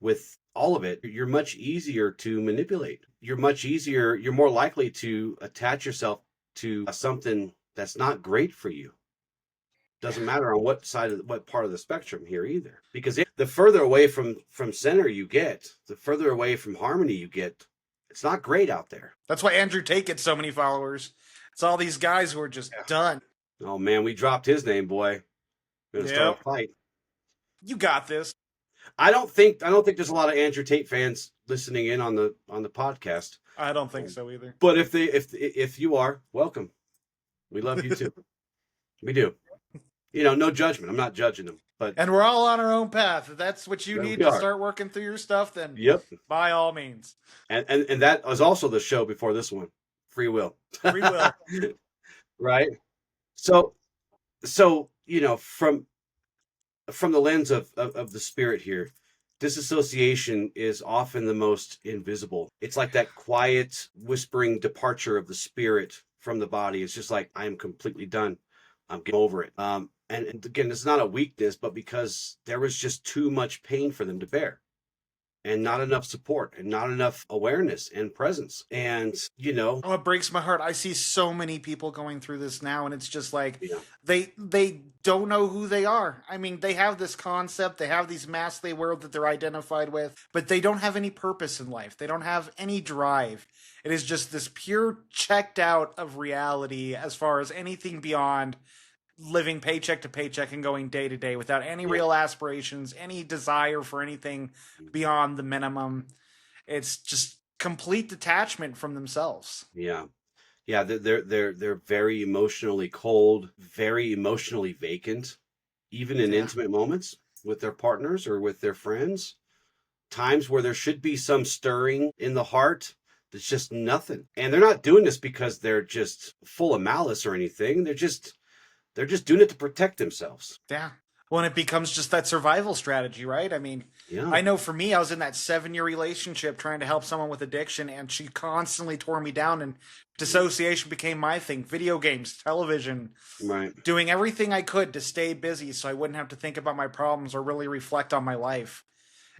with all of it, you're much easier to manipulate. You're much easier. You're more likely to attach yourself to something that's not great for you. Doesn't matter on what side of what part of the spectrum here either, because the further away from center you get, the further away from harmony you get. It's not great out there. That's why Andrew Tate gets so many followers. It's all these guys who are just Yeah. done. Oh man, we dropped his name, boy. We're gonna start Yep. a fight. You got this. I don't think there's a lot of Andrew Tate fans listening in on the podcast. I don't think Um, so either. But if you are, welcome. We love you too. We do. No judgment. I'm not judging them, but And we're all on our own path. If that's what you yeah, need we to are. start working through your stuff, then Yep. by all means. And that was also the show before this one, Free Will. Free will. Right. So from the lens of the spirit here, disassociation is often the most invisible. It's like that quiet, whispering departure of the spirit from the body. It's just like, I am completely done. I'm getting over it. And again, it's not a weakness, but because there was just too much pain for them to bear, and not enough support, and not enough awareness and presence. And Oh, it breaks my heart. I see so many people going through this now, and it's just like yeah, they don't know who they are. I mean, they have this concept, they have these masks they wear that they're identified with, but they don't have any purpose in life. They don't have any drive. It is just this pure checked out of reality as far as anything beyond living paycheck to paycheck and going day to day without any yeah, real aspirations, any desire for anything beyond the minimum. It's just complete detachment from themselves. yeah. Yeah, they're very emotionally cold, very emotionally vacant, even in Yeah. intimate moments with their partners or with their friends. Times where there should be some stirring in the heart, there's just nothing. And they're not doing this because they're just full of malice or anything. They're just doing it to protect themselves. Yeah. When it becomes just that survival strategy, right? I mean, Yeah. I know for me, I was in that 7 year relationship trying to help someone with addiction, and she constantly tore me down, and dissociation became my thing. Video games, television, Right. doing everything I could to stay busy so I wouldn't have to think about my problems or really reflect on my life.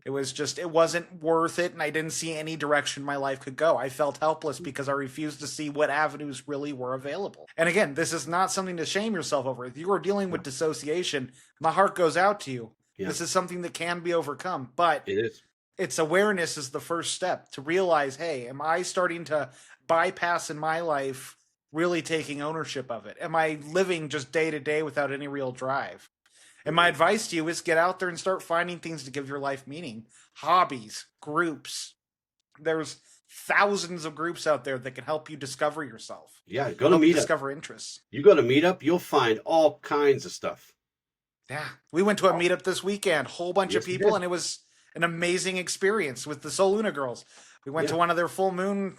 It wasn't worth it, and I didn't see any direction my life could go. I felt helpless because I refused to see what avenues really were available. And again, this is not something to shame yourself over. If you are dealing with dissociation, my heart goes out to you. Yeah. This is something that can be overcome, but It is. it's awareness is the first step to realize, hey, am I starting to bypass in my life really taking ownership of it? Am I living just day to day without any real drive? And my advice to you is get out there and start finding things to give your life meaning. Hobbies, groups. There's thousands of groups out there that can help you discover yourself, Yeah. Go to help you Meetup. discover interests. You go to Meetup, you'll find all kinds of stuff. Yeah. We went to a meetup this weekend, whole bunch of Yes, we people, did. and it was an amazing experience with the Soul Luna girls. We went Yeah. to one of their full moon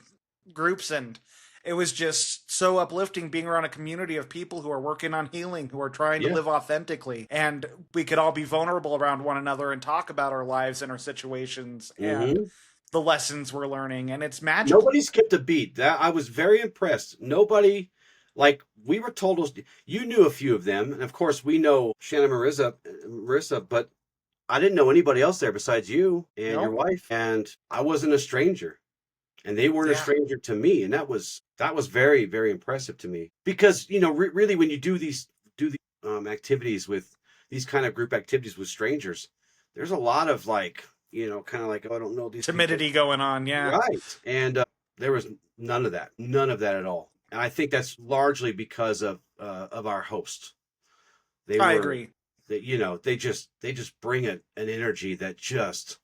groups, and it was just so uplifting being around a community of people who are working on healing, who are trying to Yeah. live authentically, and we could all be vulnerable around one another and talk about our lives and our situations and Hmm. the lessons we're learning, and it's magical. Nobody skipped a beat. That I was very impressed. Nobody, like we were told, you knew a few of them, and of course we know Shannon Marissa, but I didn't know anybody else there besides you and your No? wife, and I wasn't a stranger, and they weren't a Yeah. stranger to me, and that was very, very impressive to me, because really when you do these activities with these kind of group activities with strangers, there's a lot of like kind of like, oh, I don't know these people. Timidity going on, yeah. Right. And there was none of that at all. And I think that's largely because of our host. They I were, agree. they just bring an energy that just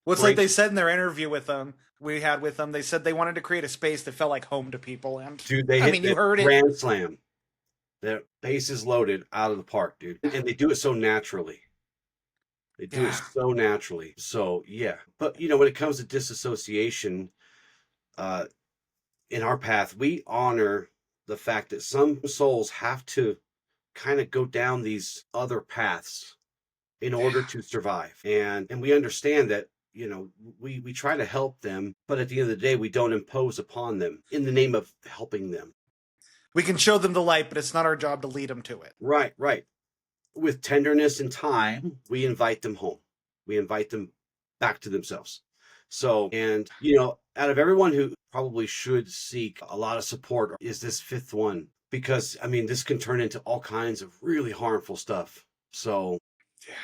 Well, it's like break. they said in their interview with them, we had with them, they said they wanted to create a space that felt like home to people. And Dude, they I hit mean, you that heard it. grand slam. Their bases loaded out of the park, dude. And they do it so naturally. They do it Yeah. so naturally. So yeah. But when it comes to disassociation, uh, in our path, we honor the fact that some souls have to kind of go down these other paths in order Yeah. to survive. And we understand that, we try to help them, but at the end of the day, we don't impose upon them in the name of helping them. We can show them the light, but it's not our job to lead them to it. Right, right. With tenderness and time, we invite them home. We invite them back to themselves. So, and, out of everyone who probably should seek a lot of support is this fifth one, because, I mean, this can turn into all kinds of really harmful stuff. So, Yeah.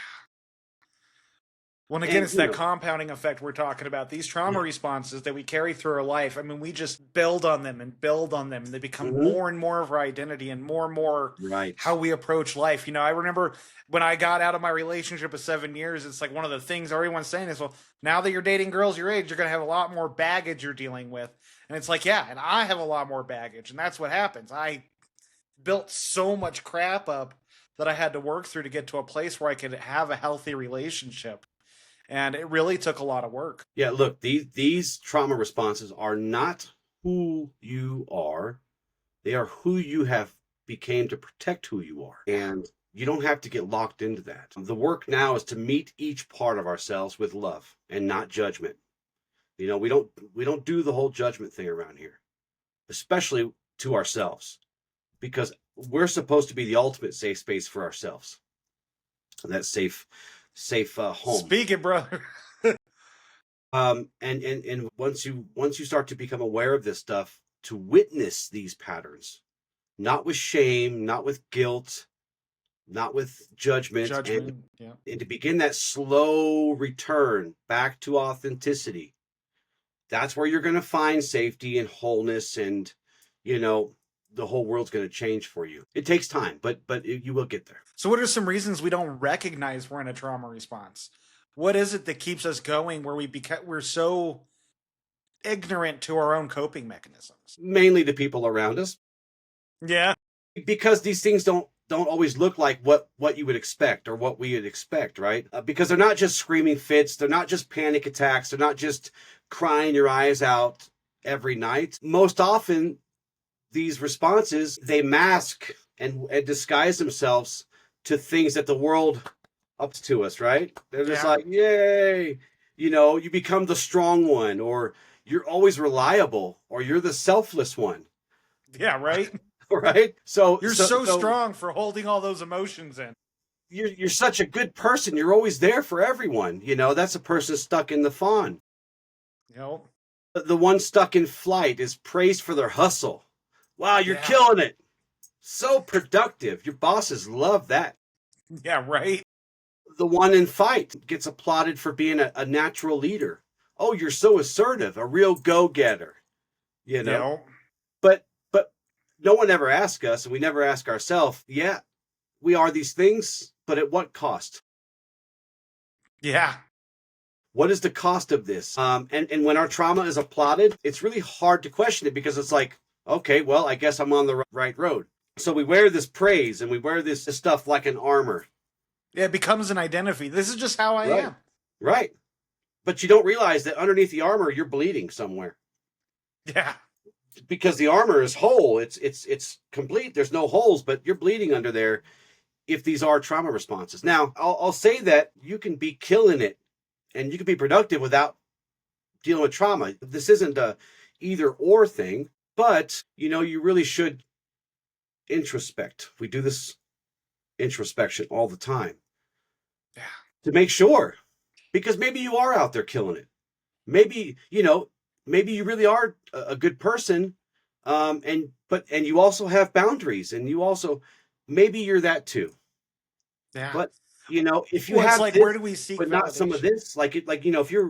Well, and again, and, it's that compounding effect we're talking about. These trauma yeah. responses that we carry through our life, I mean, we just build on them and build on them, and they become Hmm. more and more of our identity and more Right. how we approach life. I remember when I got out of my relationship of 7 years, it's like one of the things everyone's saying is, well, now that you're dating girls your age, you're going to have a lot more baggage you're dealing with. And it's like, yeah, and I have a lot more baggage. And that's what happens. I built so much crap up that I had to work through to get to a place where I could have a healthy relationship, and it really took a lot of work. Yeah, look, these trauma responses are not who you are. They are who you have became to protect who you are. And you don't have to get locked into that. The work now is to meet each part of ourselves with love and not judgment. We don't do the whole judgment thing around here, especially to ourselves, because we're supposed to be the ultimate safe space for ourselves. That safe home. Speak it, brother. And once you start to become aware of this stuff, to witness these patterns, not with shame, not with guilt, not with judgment, and Judgment. Yeah. and to begin that slow return back to authenticity. That's where you're going to find safety and wholeness, and you know the whole world's going to change for you. It takes time, but you will get there. So, what are some reasons we don't recognize we're in a trauma response? What is it that keeps us going where we're so ignorant to our own coping mechanisms? Mainly the people around us, Yeah. because these things don't always look like what you would expect or what we would expect, right? Because they're not just screaming fits, they're not just panic attacks, they're not just crying your eyes out every night. Most often, these responses, they mask and disguise themselves to things that the world ups to us, right? They're just Yeah. like, yay, you become the strong one, or you're always reliable, or you're the selfless one. Yeah, right? Right? So You're so so so strong for holding all those emotions in. you're such a good person. You're always there for everyone. That's a person stuck in the fawn. You know? The one stuck in flight is praised for their hustle. Wow, you're Yeah. killing it. So productive. Your bosses love that. Yeah, right? The one in fight gets applauded for being a natural leader. Oh, you're so assertive, a real go-getter. You You know, know? but no one ever asks us, and we never ask ourselves, yeah, we are these things, but at what cost? Yeah. What is the cost of this? And when our trauma is applauded, it's really hard to question it, because it's like, okay, well, I guess I'm on the right road. So we wear this praise and we wear this stuff like an armor. Yeah, it becomes an identity. This is just how I Right. am. Right. But you don't realize that underneath the armor, you're bleeding somewhere, Yeah. because the armor is whole. It's complete. There's no holes, but you're bleeding under there if these are trauma responses. Now, I'll say that you can be killing it and you can be productive without dealing with trauma. This isn't a either or thing, but you really should introspect. We do this introspection all the time Yeah. to make sure, because maybe you are out there killing it. Maybe you really are a good person, and you also have boundaries, and you also, maybe you're that too. Yeah. But if you Well, it's have like, this where do we seek but not some of validation?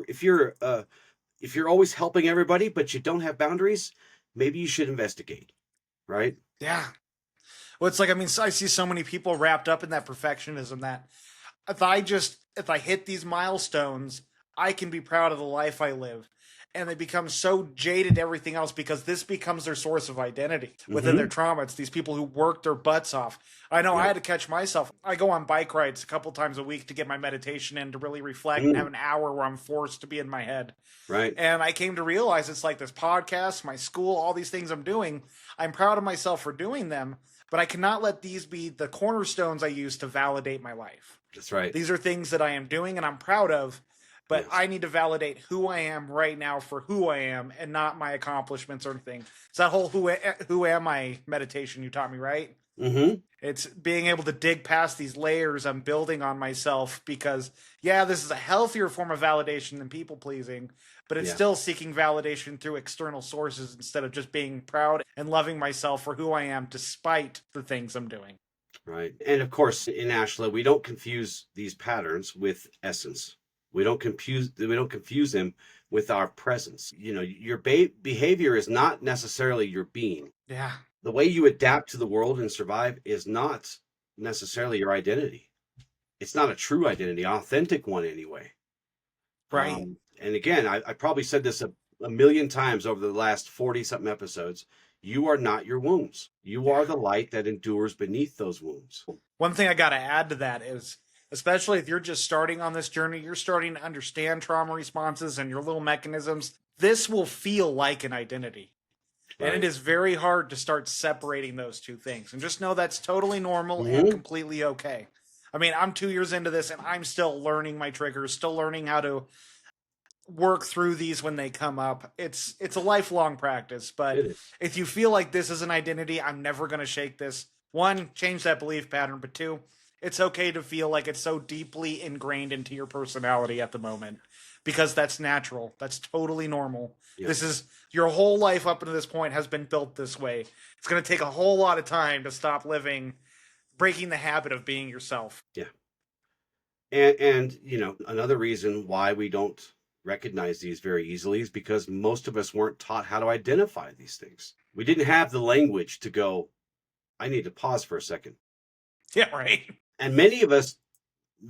this, if you're always helping everybody but you don't have boundaries, maybe you should investigate, right? Yeah. Well, it's like, I mean, I see so many people wrapped up in that perfectionism that if I hit these milestones, I can be proud of the life I live. And they become so jaded to everything else because this becomes their source of identity within their Hmm. trauma. It's these people who work their butts off. I know I Yeah. had to catch myself. I go on bike rides a couple times a week to get my meditation in, to really reflect and have Mm. an hour where I'm forced to be in my head. Right. And I came to realize it's like this podcast, my school, all these things I'm doing. I'm proud of myself for doing them, but I cannot let these be the cornerstones I use to validate my life. That's right. These are things that I am doing and I'm proud of, but Yes. I need to validate who I am right now for who I am and not my accomplishments or anything. It's that whole who am I meditation you taught me, right? Hmm. It's being able to dig past these layers I'm building on myself because, yeah, this is a healthier form of validation than people pleasing, but it's Yeah. still seeking validation through external sources instead of just being proud and loving myself for who I am despite the things I'm doing. Right. And of course, in Ashla, we don't confuse these patterns with essence. We don't confuse them with our presence. Your behavior is not necessarily your being. Yeah, The way you adapt to the world and survive is not necessarily your identity. It's not a true identity, authentic one anyway. right. And again, I probably said this a million times over the last 40 something episodes. You are not your wounds. You Yeah. are the light that endures beneath those wounds. One thing I got to add to that is, especially if you're just starting on this journey, you're starting to understand trauma responses and your little mechanisms, this will feel like an identity. And it Right. is very hard to start separating those two things. And just know that's totally normal and Hmm. completely okay. I mean, I'm 2 years into this and I'm still learning my triggers, still learning how to work through these when they come up. It's a lifelong practice, but It is. if you feel like this is an identity, I'm never going to shake this. One, change that belief pattern, but two, it's okay to feel like it's so deeply ingrained into your personality at the moment because that's natural. That's totally normal. Yeah. This is your whole life up until this point has been built this way. It's going to take a whole lot of time to stop living breaking the habit of being yourself. Yeah. And another reason why we don't recognize these very easily is because most of us weren't taught how to identify these things. We didn't have the language to go, I need to pause for a second. Yeah, right. And many of us,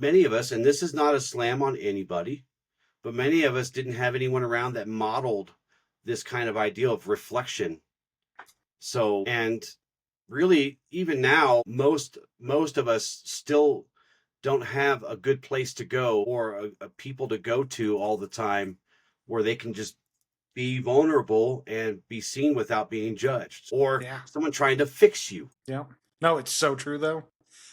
and this is not a slam on anybody, but many of us didn't have anyone around that modeled this kind of ideal of reflection. So, and really, even now, most of us still don't have a good place to go or a people to go to all the time where they can just be vulnerable and be seen without being judged or Yeah. someone trying to fix you. Yeah. No, it's so true though.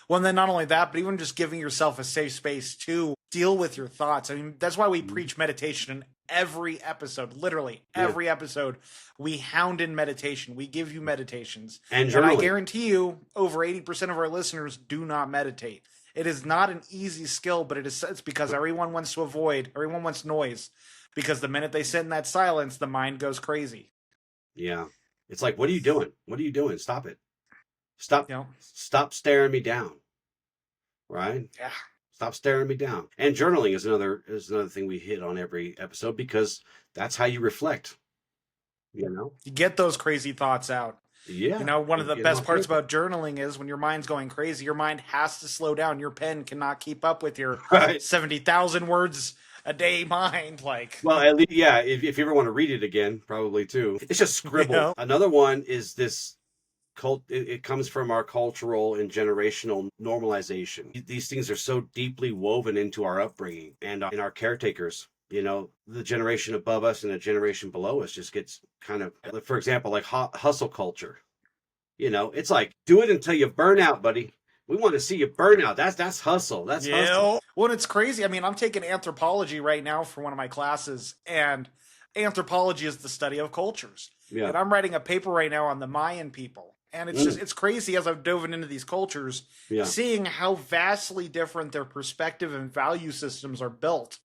Well, and then not only that, but even just giving yourself a safe space to deal with your thoughts. I mean, that's why we Mhm. preach meditation in every episode, literally Yeah. every episode. We hound in meditation. We give you meditations. And And I journaling. guarantee you, over 80% of our listeners do not meditate. It is not an easy skill, but it's because everyone wants to avoid, everyone wants noise. Because the minute they sit in that silence, the mind goes crazy. Yeah. It's like, what are you doing? What are you doing? Stop it. Stop You know? stop staring me down. Right? Yeah. Stop staring me down. And journaling is another thing we hit on every episode because that's how you reflect, you know? You get those crazy thoughts out. You Yeah. know, one of You the get them best on parts paper. about journaling is when your mind's going crazy, your mind has to slow down. Your pen cannot keep up with your Right. 70,000 words a day mind. Like, Well, at least, yeah, if you ever want to read it again, probably too. It's just you scribble. know? Another one is this it comes from our cultural and generational normalization. These things are so deeply woven into our upbringing and in our caretakers. The generation above us and the generation below us just gets kind of, for example, like hustle culture. It's like do it until you burn out, buddy. We want to see you burn out. That's hustle. That's hustle. Yeah. Well, it's crazy. I mean, I'm taking anthropology right now for one of my classes, and anthropology is the study of cultures. Yeah. And I'm writing a paper right now on the Mayan people. And Mm, it's crazy as I've dove into these cultures, yeah. seeing how vastly different their perspective and value systems are built.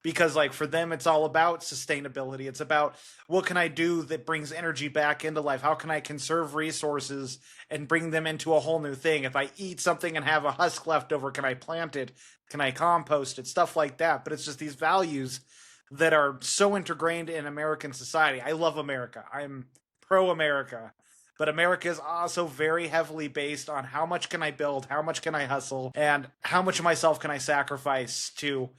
Because, like, for them, it's all about sustainability. It's about what can I do that brings energy back into life? How can I conserve resources and bring them into a whole new thing? If I eat something and have a husk left over, can I plant it? Can I compost it? Stuff like that. But it's just these values that are so ingrained in American society. I love America. I'm pro America. But America is also very heavily based on how much can I build, how much can I hustle, and how much of myself can I sacrifice to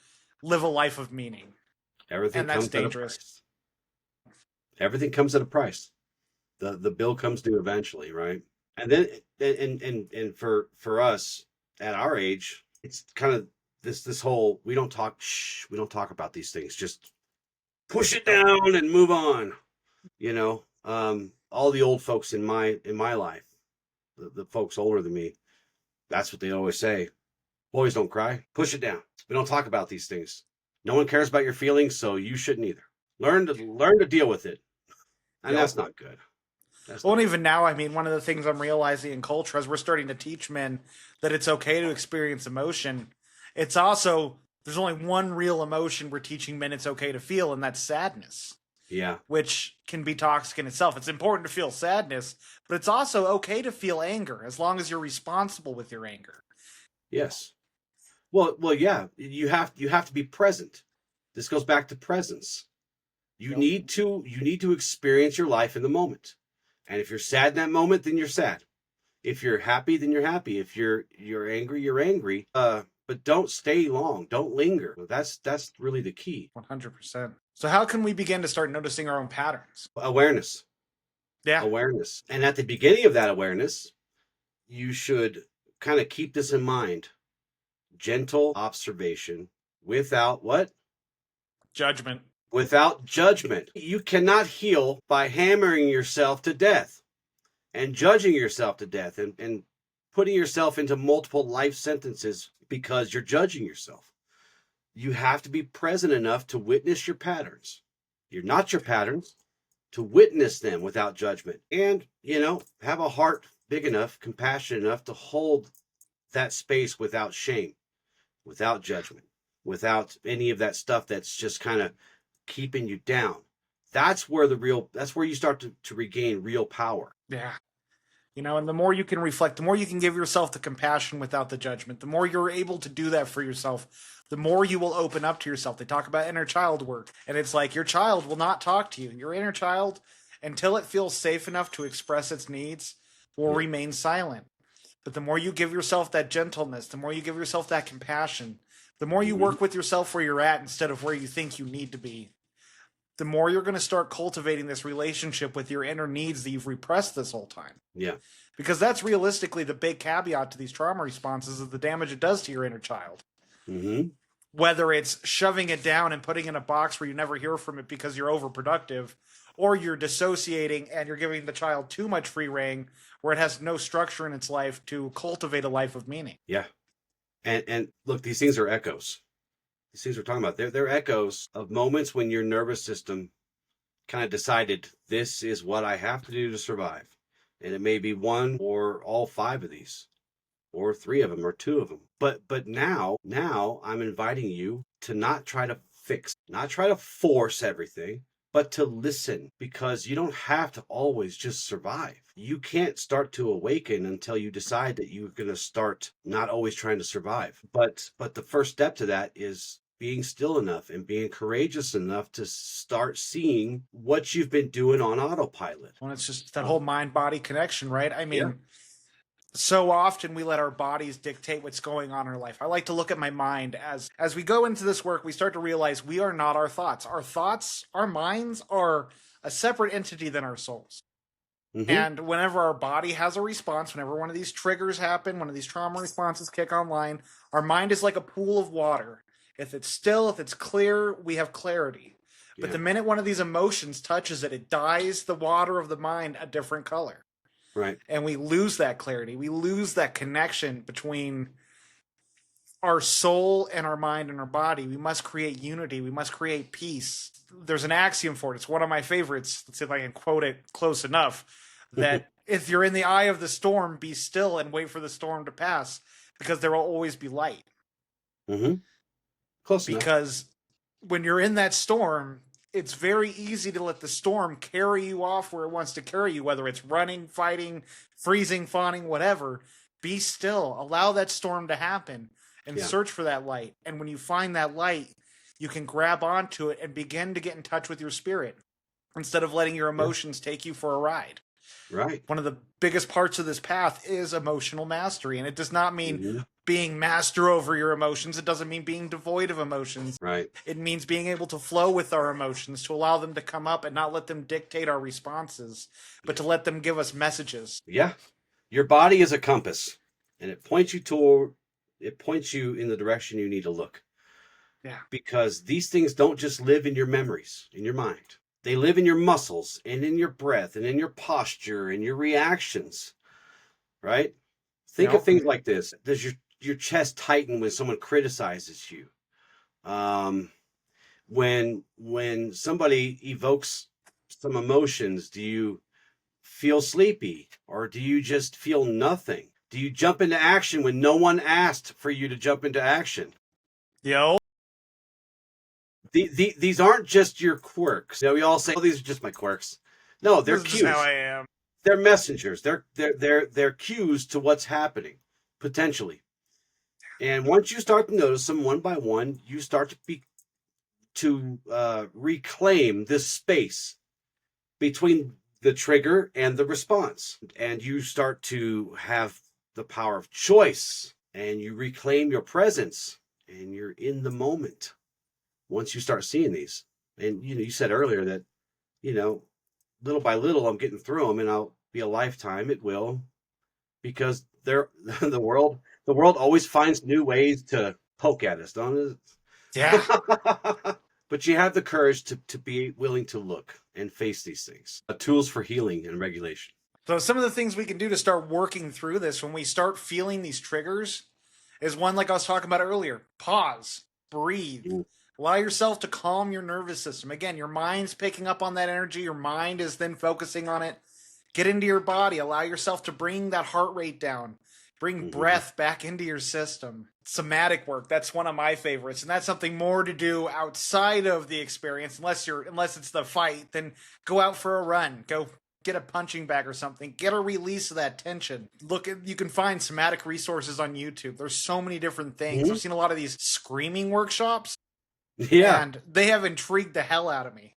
live a life of meaning. Everything And that's comes at a dangerous. price. Everything comes at a price. The bill comes due eventually, right? And then and for us at our age, it's kind of this whole we don't talk about these things. Just push it Nope. down and move on. You know, all the old folks in my life, the folks older than me, that's what they always say. Boys don't cry. Push it down. We don't talk about these things. No one cares about your feelings, so you shouldn't either. Learn to deal with it. And Yep. that's not good. That's Well, not and good. even now, I mean, one of the things I'm realizing in culture as we're starting to teach men that it's okay to experience emotion, it's also, there's only one real emotion we're teaching men it's okay to feel, and that's sadness, Yeah. which can be toxic in itself. It's important to feel sadness, but it's also okay to feel anger as long as you're responsible with your anger. Yes. Yeah. You have to be present. This goes back to presence. Yep. You need to experience your life in the moment. And if you're sad in that moment, then you're sad. If you're happy, then you're happy. If you're angry, you're angry. But don't stay long. Don't linger. That's really the key. 100%. So, how can we begin to start noticing our own patterns? Awareness. Yeah. Awareness. And at the beginning of that awareness, you should kind of keep this in mind. Gentle observation without what? Judgment. Without judgment. You cannot heal by hammering yourself to death and judging yourself to death and putting yourself into multiple life sentences because you're judging yourself. You have to be present enough to witness your patterns. You're not your patterns, to witness them without judgment. And, have a heart big enough, compassionate enough to hold that space without shame, without judgment, without any of that stuff that's just kind of keeping you down. That's where you start to regain real power. Yeah. And the more you can reflect, the more you can give yourself the compassion without the judgment, the more you're able to do that for yourself, the more you will open up to yourself. They talk about inner child work, and it's like your child will not talk to you. Your inner child, until it feels safe enough to express its needs, will Yeah. remain silent. But the more you give yourself that gentleness, the more you give yourself that compassion, the more you Mm-hmm. work with yourself where you're at instead of where you think you need to be, the more you're going to start cultivating this relationship with your inner needs that you've repressed this whole time. Yeah. Because that's realistically the big caveat to these trauma responses is the damage it does to your inner child. Mm-hmm. Whether it's shoving it down and putting it in a box where you never hear from it because you're overproductive, or you're dissociating and you're giving the child too much free rein where it has no structure in its life to cultivate a life of meaning. Yeah. And look, these things are echoes. These things we're talking about, they're echoes of moments when your nervous system kind of decided this is what I have to do to survive. And it may be one or all five of these, or three of them, or two of them. But now I'm inviting you to not try to fix, not try to force everything, but to listen, because you don't have to always just survive. You can't start to awaken until you decide that you're going to start not always trying to survive. But the first step to that is being still enough and being courageous enough to start seeing what you've been doing on autopilot. When it's just that whole mind body connection, right? I Yeah. mean, so often we let our bodies dictate what's going on in our life. I like to look at my mind as we go into this work, we start to realize we are not our thoughts. Our thoughts, our minds are a separate entity than our souls. Mm-hmm. And whenever our body has a response, whenever one of these triggers happen, one of these trauma responses kick online, our mind is like a pool of water. If it's still, if it's clear, we have clarity. But Yeah. the minute one of these emotions touches it, it dyes the water of the mind a different color. Right. And we lose that clarity. We lose that connection between our soul and our mind and our body. We must create unity. We must create peace. There's an axiom for it. It's one of my favorites. Let's see if I can quote it close enough. That if you're in the eye of the storm, be still and wait for the storm to pass, because there will always be light. Mm-hmm. Close enough. Because when you're in that storm, it's very easy to let the storm carry you off where it wants to carry you, whether it's running, fighting, freezing, fawning, whatever. Be still. Allow that storm to happen and Yeah. search for that light. And when you find that light, you can grab onto it and begin to get in touch with your spirit instead of letting your emotions take you for a ride. Right. One of the biggest parts of this path is emotional mastery. And it does not mean Hmm. being master over your emotions. It doesn't mean being devoid of emotions. Right. It means being able to flow with our emotions, to allow them to come up and not let them dictate our responses, but to let them give us messages. Yeah. Your body is a compass, and it points you in the direction you need to look. Yeah. Because these things don't just live in your memories, in your mind. They live in your muscles and in your breath and in your posture and your reactions, right? Think of Yep. things like this. Does your chest tighten when someone criticizes you? Um, when somebody evokes some emotions, do you feel sleepy or do you just feel nothing? Do you jump into action when no one asked for you to jump into action? Yo. These aren't just your quirks. You know, we all say, "Oh, these are just my quirks." No, they're This is just how cues. I am. They're messengers. They're cues to what's happening potentially. And once you start to notice them one by one, you start to reclaim this space between the trigger and the response, and you start to have the power of choice, and you reclaim your presence, and you're in the moment. Once you start seeing these, and you said earlier that you know little by little I'm getting through them, and I'll be a lifetime. It will, because they're the world always finds new ways to poke at us, don't Yeah. it? But you have the courage to be willing to look and face these things. Tools for healing and regulation. So some of the things we can do to start working through this when we start feeling these triggers is one like I was talking about earlier. Pause, breathe. Mm. Allow yourself to calm your nervous system. Again, your mind's picking up on that energy, your mind is then focusing on it. Get into your body, allow yourself to bring that heart rate down. Bring Mhm. breath back into your system. Somatic work, that's one of my favorites, and that's something more to do outside of the experience unless it's the fight, then go out for a run. Go get a punching bag or something. Get a release of that tension. You can find somatic resources on YouTube. There's so many different things. Mhm. I've seen a lot of these screaming workshops, Yeah, and they have intrigued the hell out of me.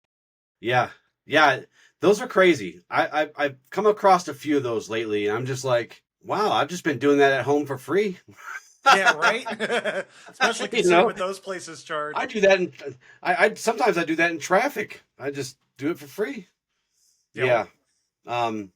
yeah, yeah. Those are crazy. I've come across a few of those lately, and I'm just like, wow, I've just been doing that at home for free. Yeah, right? Especially you considering know, what those places charge. I do that in I sometimes I do that in traffic. I just do it for free. Yep. Yeah. Um,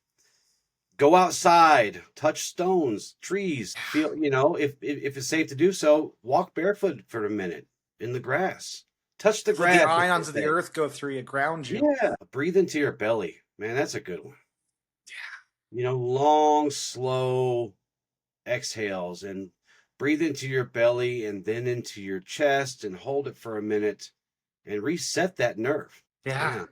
go outside, touch stones, trees, feel, if it's safe to do so, walk barefoot for a minute in the grass. Touch the Let the grass, as ions of they the say. earth go through you, ground you. Yeah, breathe into your belly. Man, that's a good one. Long, slow exhales and breathe into your belly and then into your chest and hold it for a minute and reset that nerve. Yeah.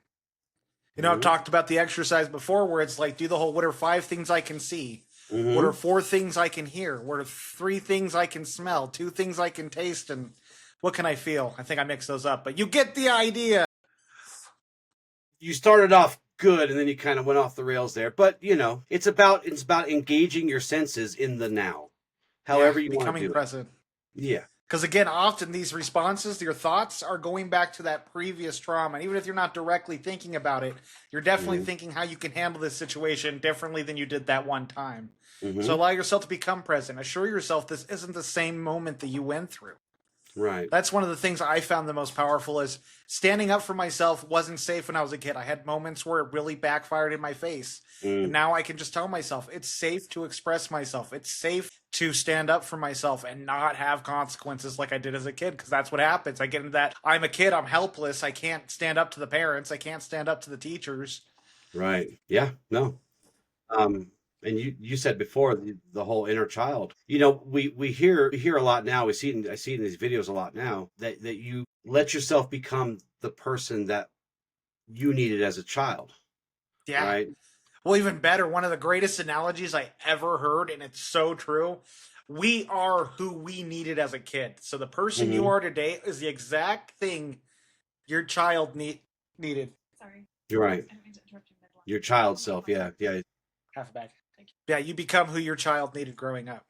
Yeah. I've talked about the exercise before where it's like do the whole what are 5 things I can see? What are Mm-hmm. 4 things I can hear? What are 3 things I can smell? 2 things I can taste? And what can I feel? I think I mixed those up, but you get the idea. You started off good and then you kind of went off the rails there, but it's about engaging your senses in the now, Yeah, however you want to becoming do it. present. Yeah. Because again, often these responses, your thoughts are going back to that previous trauma. And even if you're not directly thinking about it, you're definitely Mm-hmm. thinking how you can handle this situation differently than you did that one time. So Mm-hmm. allow yourself to become present. Assure yourself this isn't the same moment that you went through. Right. That's one of the things I found the most powerful is standing up for myself wasn't safe when I was a kid. I had moments where it really backfired in my face. And Mm. now I can just tell myself it's safe to express myself. It's safe to stand up for myself and not have consequences like I did as a kid because that's what happens. I get into that I'm a kid, I'm helpless, I can't stand up to the parents, I can't stand up to the teachers. Right. Yeah. No. Um, and you said before the whole inner child. We hear a lot now. I see it in these videos a lot now that you let yourself become the person that you needed as a child, Yeah. right? Well, even better, one of the greatest analogies I ever heard, and it's so true. We are who we needed as a kid. So the person you Mm-hmm. are today is the exact thing your child needed. You're right. Your child self. Yeah. Yeah. Half a bag. Yeah, you become who your child needed growing up.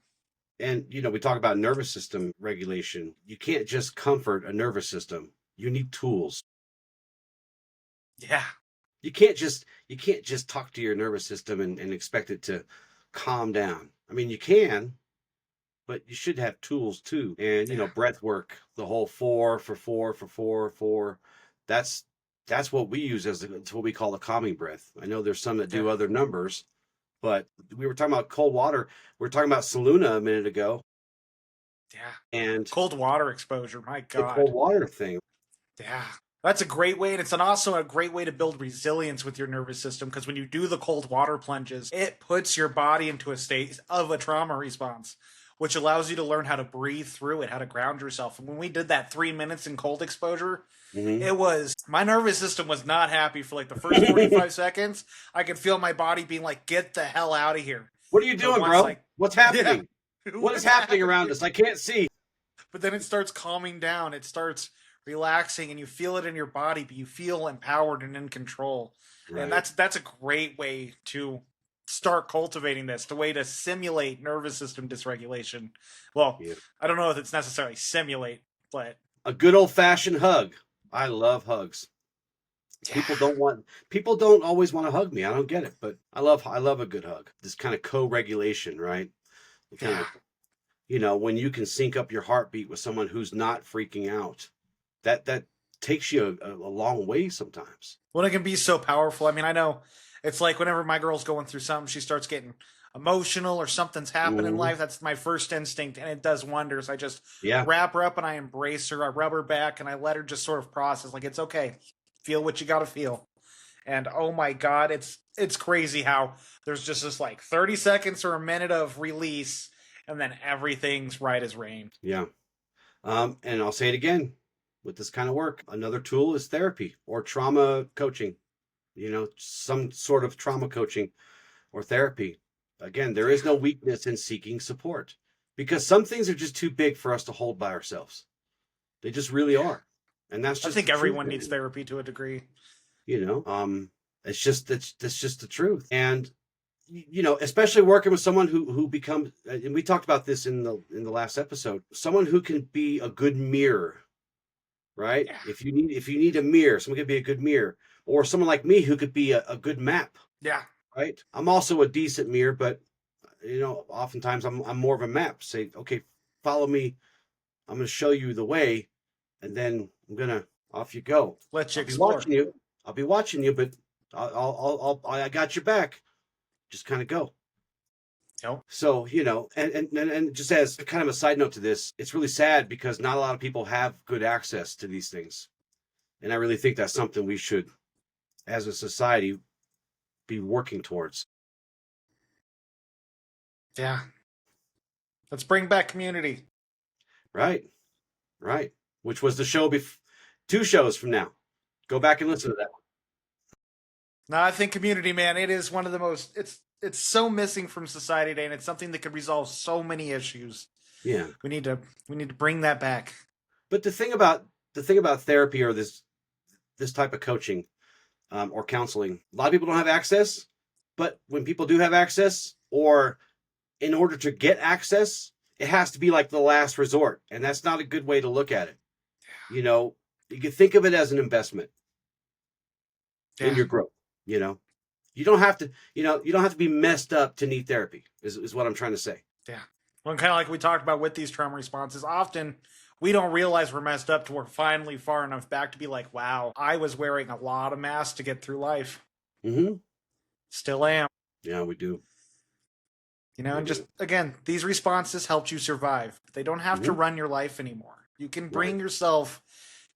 And we talk about nervous system regulation. You can't just comfort a nervous system. You need tools. Yeah. You can't just talk to your nervous system and expect it to calm down. I mean, you can, but you should have tools too. And Yeah. breath work, the whole 4 for 4 for 4 for 4. That's that's what we use it's what we call a calming breath. I know there's some that Yeah. do other numbers, but we were talking about cold water. We were talking about Saluna a minute ago, Yeah. and Cold water exposure. My the God. cold water thing. Yeah. That's a great way, and it's also a great way to build resilience with your nervous system because when you do the cold water plunges, it puts your body into a state of a trauma response, which allows you to learn how to breathe through it, how to ground yourself. And when we did that 3 minutes in cold exposure, Hmm. it was my nervous system was not happy for like the first 45 seconds. I could feel my body being like, get the hell out of here. What are you But doing, once bro? like, What's yeah, happening? What is what's happening around happening? us? I can't see. But then it starts calming down. It starts relaxing, and you feel it in your body, but you feel empowered and in control. And Right. that's a great way to start cultivating this, the way to simulate nervous system dysregulation. Well, Yeah. I don't know if it's necessarily simulate, but A good old fashioned hug. I love hugs. yeah, People don't always want to hug me. I don't get it, but I love a good hug. This kind of co-regulation, right? The kind yeah. of when you can sync up your heartbeat with someone who's not freaking out. That takes you a long way sometimes. Well, it can be so powerful. I mean, I know it's like whenever my girl's going through something, she starts getting emotional or something's happened in Hmm. life. That's my first instinct, and it does wonders. I just Yeah. wrap her up and I embrace her. I rub her back and I let her just sort of process. Like it's okay. Feel what you got to feel. And oh my god, it's crazy how there's just this like 30 seconds or a minute of release, and then everything's right as rain. Yeah. And I'll say it again with this kind of work. Another tool is therapy or trauma coaching. Some sort of trauma coaching or therapy. Again, there is no weakness in seeking support because some things are just too big for us to hold by ourselves. They just really Yeah, are. And that's I just the think truth, everyone needs man. therapy to a degree. You know, it's just that's just the truth. And especially working with someone who becomes, and we talked about this in the last episode, someone who can be a good mirror, right? Yeah, If you need a mirror, someone could be a good mirror, or someone like me who could be a good map, yeah, right? I'm also a decent mirror, but oftentimes I'm more of a map. Say, okay, follow me. I'm going to show you the way, and then off you go. let you I'll be explore. watching you. I'll be watching you, but I got your back. Just kind of go. Yep. So, and just as kind of a side note to this, it's really sad because not a lot of people have good access to these things. And I really think that's something we should, as a society, be working towards. Yeah. Let's bring back community. Right. Right. Which was the show 2 shows from now. Go back and listen to that one. No, I think community, man, it is one of the most it's so missing from society today, and it's something that could resolve so many issues. Yeah. We need to we need to bring that back. But the thing about therapy or this type of coaching, or counseling, a lot of people don't have access. But when people do have access, or in order to get access, it has to be like the last resort, and that's not a good way to look at it. You know, you can think of it as an investment in Yeah. your growth. You know, you don't have to be messed up to need therapy. Is what I'm trying to say. Yeah. Well, kind of like we talked about with these trauma responses, often we don't realize we're messed up till we're finally far enough back to be like, wow, I was wearing a lot of masks to get through life. Hmm. Still am. Yeah, we do. We And just do. again, these responses helped you survive. They don't have to Hmm. run your life anymore. You can Right. bring yourself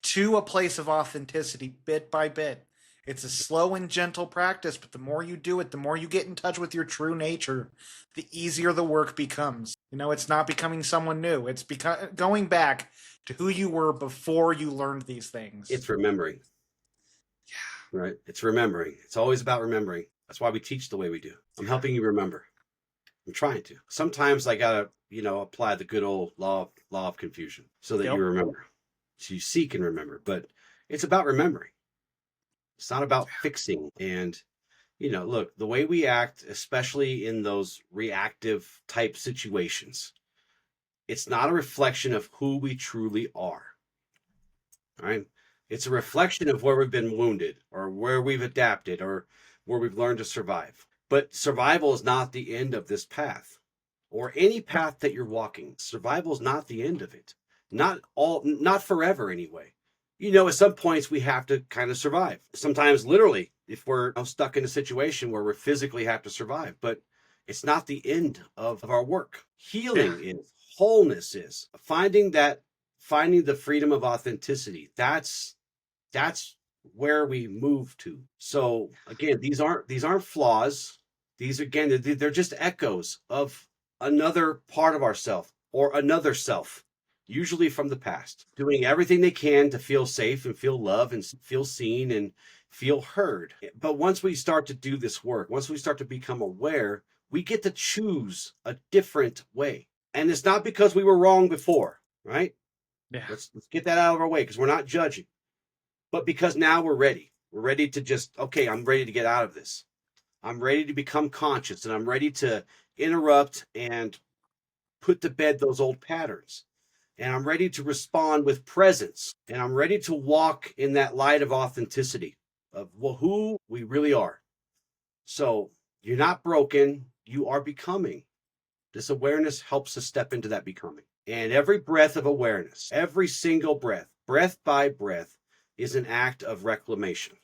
to a place of authenticity bit by bit. It's a slow and gentle practice, but the more you do it, the more you get in touch with your true nature, the easier the work becomes. It's not becoming someone new. It's going back to who you were before you learned these things. It's remembering. Right. It's remembering. It's always about remembering. That's why we teach the way we do. I'm helping you remember. I'm trying to. Sometimes I gotta, apply the good old law of confusion so that you Yep. remember. So you seek and remember. But it's about remembering. It's not about fixing. And, look, the way we act, especially in those reactive type situations, it's not a reflection of who we truly are. All right. It's a reflection of where we've been wounded or where we've adapted or where we've learned to survive. But survival is not the end of this path or any path that you're walking. Survival is not the end of it. Not forever anyway. At some points we have to kind of survive. Sometimes literally if we're stuck in a situation where we physically have to survive, but it's not the end of our work. Yeah. Healing is, wholeness is, finding the freedom of authenticity. That's where we move to. So again, these aren't flaws. These again, they're just echoes of another part of ourself or another self, usually from the past, doing everything they can to feel safe and feel love and feel seen and feel heard. But once we start to do this work, once we start to become aware, we get to choose a different way. And it's not because we were wrong before, right? Yeah. Let's get that out of our way because we're not judging, but because now we're ready. We're ready to just, okay, I'm ready to get out of this. I'm ready to become conscious and I'm ready to interrupt and put to bed those old patterns. And I'm ready to respond with presence. And I'm ready to walk in that light of authenticity of who we really are. So you're not broken, you are becoming. This awareness helps us step into that becoming. And every breath of awareness, every single breath, breath by breath, is an act of reclamation.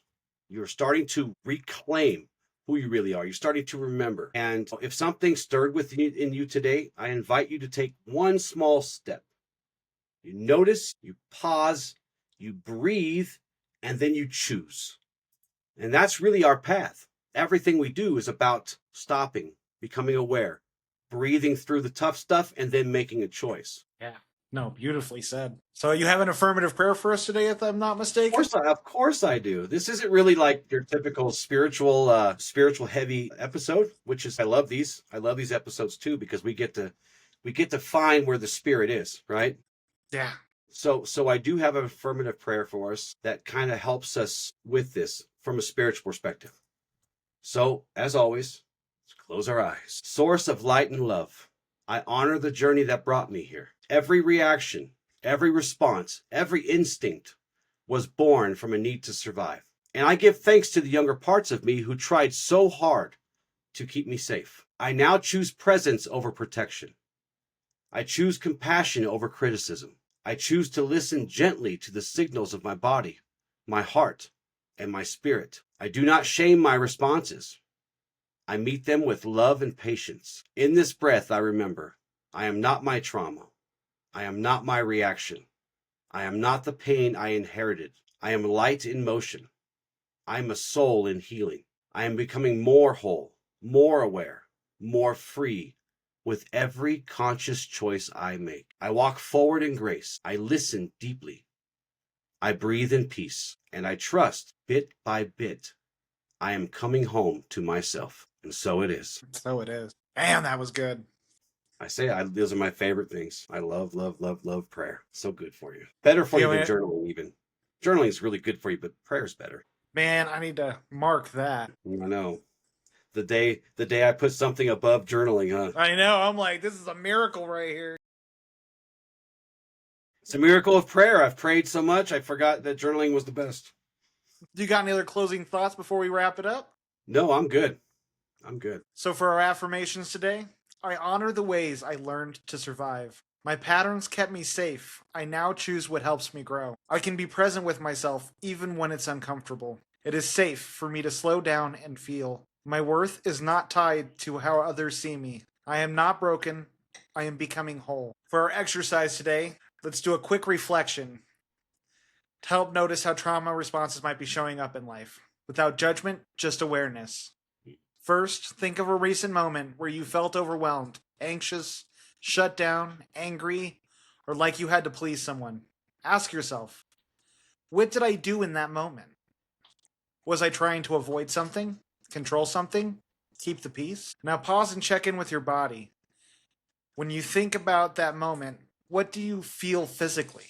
You're starting to reclaim who you really are. You're starting to remember. And if something stirred in you today, I invite you to take one small step. You notice, you pause, you breathe, and then you choose. And that's really our path. Everything we do is about stopping, becoming aware, breathing through the tough stuff, and then making a choice. Yeah. No, beautifully said. So you have an affirmative prayer for us today, if I'm not mistaken? Of course I do. This isn't really like your typical spiritual heavy episode, which is I love these. I love these episodes too because we get to find where the spirit is, right? Yeah. So I do have an affirmative prayer for us that kind of helps us with this from a spiritual perspective. So, as always, let's close our eyes. Source of light and love, I honor the journey that brought me here. Every reaction, every response, every instinct was born from a need to survive. And I give thanks to the younger parts of me who tried so hard to keep me safe. I now choose presence over protection. I choose compassion over criticism. I choose to listen gently to the signals of my body, my heart, and my spirit. I do not shame my responses. I meet them with love and patience. In this breath, I remember, I am not my trauma. I am not my reaction. I am not the pain I inherited. I am light in motion. I am a soul in healing. I am becoming more whole, more aware, more free with every conscious choice I make. I walk forward in grace. I listen deeply. I breathe in peace. And I trust bit by bit. I am coming home to myself. And so it is. So it is. Damn, that was good. Those are my favorite things. I love, love, love, love prayer. So good for you. Better for you than journaling, even. Journaling is really good for you, but prayer's better. Man, I need to mark that. I know. The day I put something above journaling, huh? I know. I'm like, this is a miracle right here. It's a miracle of prayer. I've prayed so much, I forgot that journaling was the best. Do you got any other closing thoughts before we wrap it up? No, I'm good. I'm good. So for our affirmations today, I honor the ways I learned to survive. My patterns kept me safe. I now choose what helps me grow. I can be present with myself even when it's uncomfortable. It is safe for me to slow down and feel. My worth is not tied to how others see me. I am not broken. I am becoming whole. For our exercise today, let's do a quick reflection to help notice how trauma responses might be showing up in life. Without judgment, just awareness. First, think of a recent moment where you felt overwhelmed, anxious, shut down, angry, or like you had to please someone. Ask yourself, what did I do in that moment? Was I trying to avoid something? Control something? Keep the peace? Now pause and check in with your body. When you think about that moment, what do you feel physically?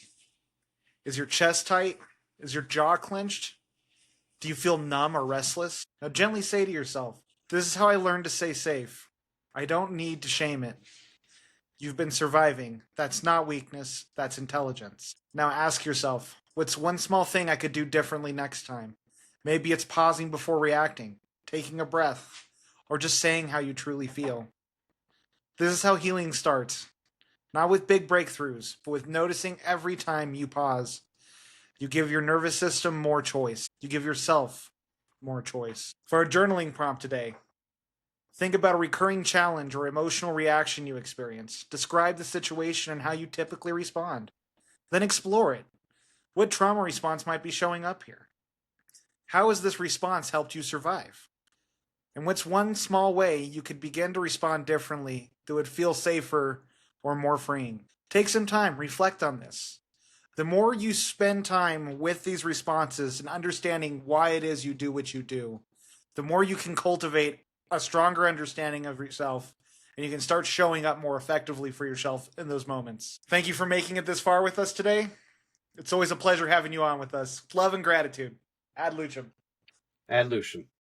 Is your chest tight? Is your jaw clenched? Do you feel numb or restless? Now gently say to yourself, this is how I learned to stay safe. I don't need to shame it. You've been surviving. That's not weakness, that's intelligence. Now ask yourself, What's one small thing I could do differently next time? Maybe it's pausing before reacting, taking a breath, or just saying how you truly feel. This is how healing starts. Not with big breakthroughs, but with noticing every time you pause. You give your nervous system more choice. You give yourself more choice. For our journaling prompt today, think about a recurring challenge or emotional reaction you experience. Describe the situation and how you typically respond. Then explore it. What trauma response might be showing up here? How has this response helped you survive? And what's one small way you could begin to respond differently that would feel safer or more freeing? Take some time, reflect on this. The more you spend time with these responses and understanding why it is you do what you do, the more you can cultivate a stronger understanding of yourself and you can start showing up more effectively for yourself in those moments. Thank you for making it this far with us today. It's always a pleasure having you on with us. Love and gratitude. Ad Lucem. Ad Lucian.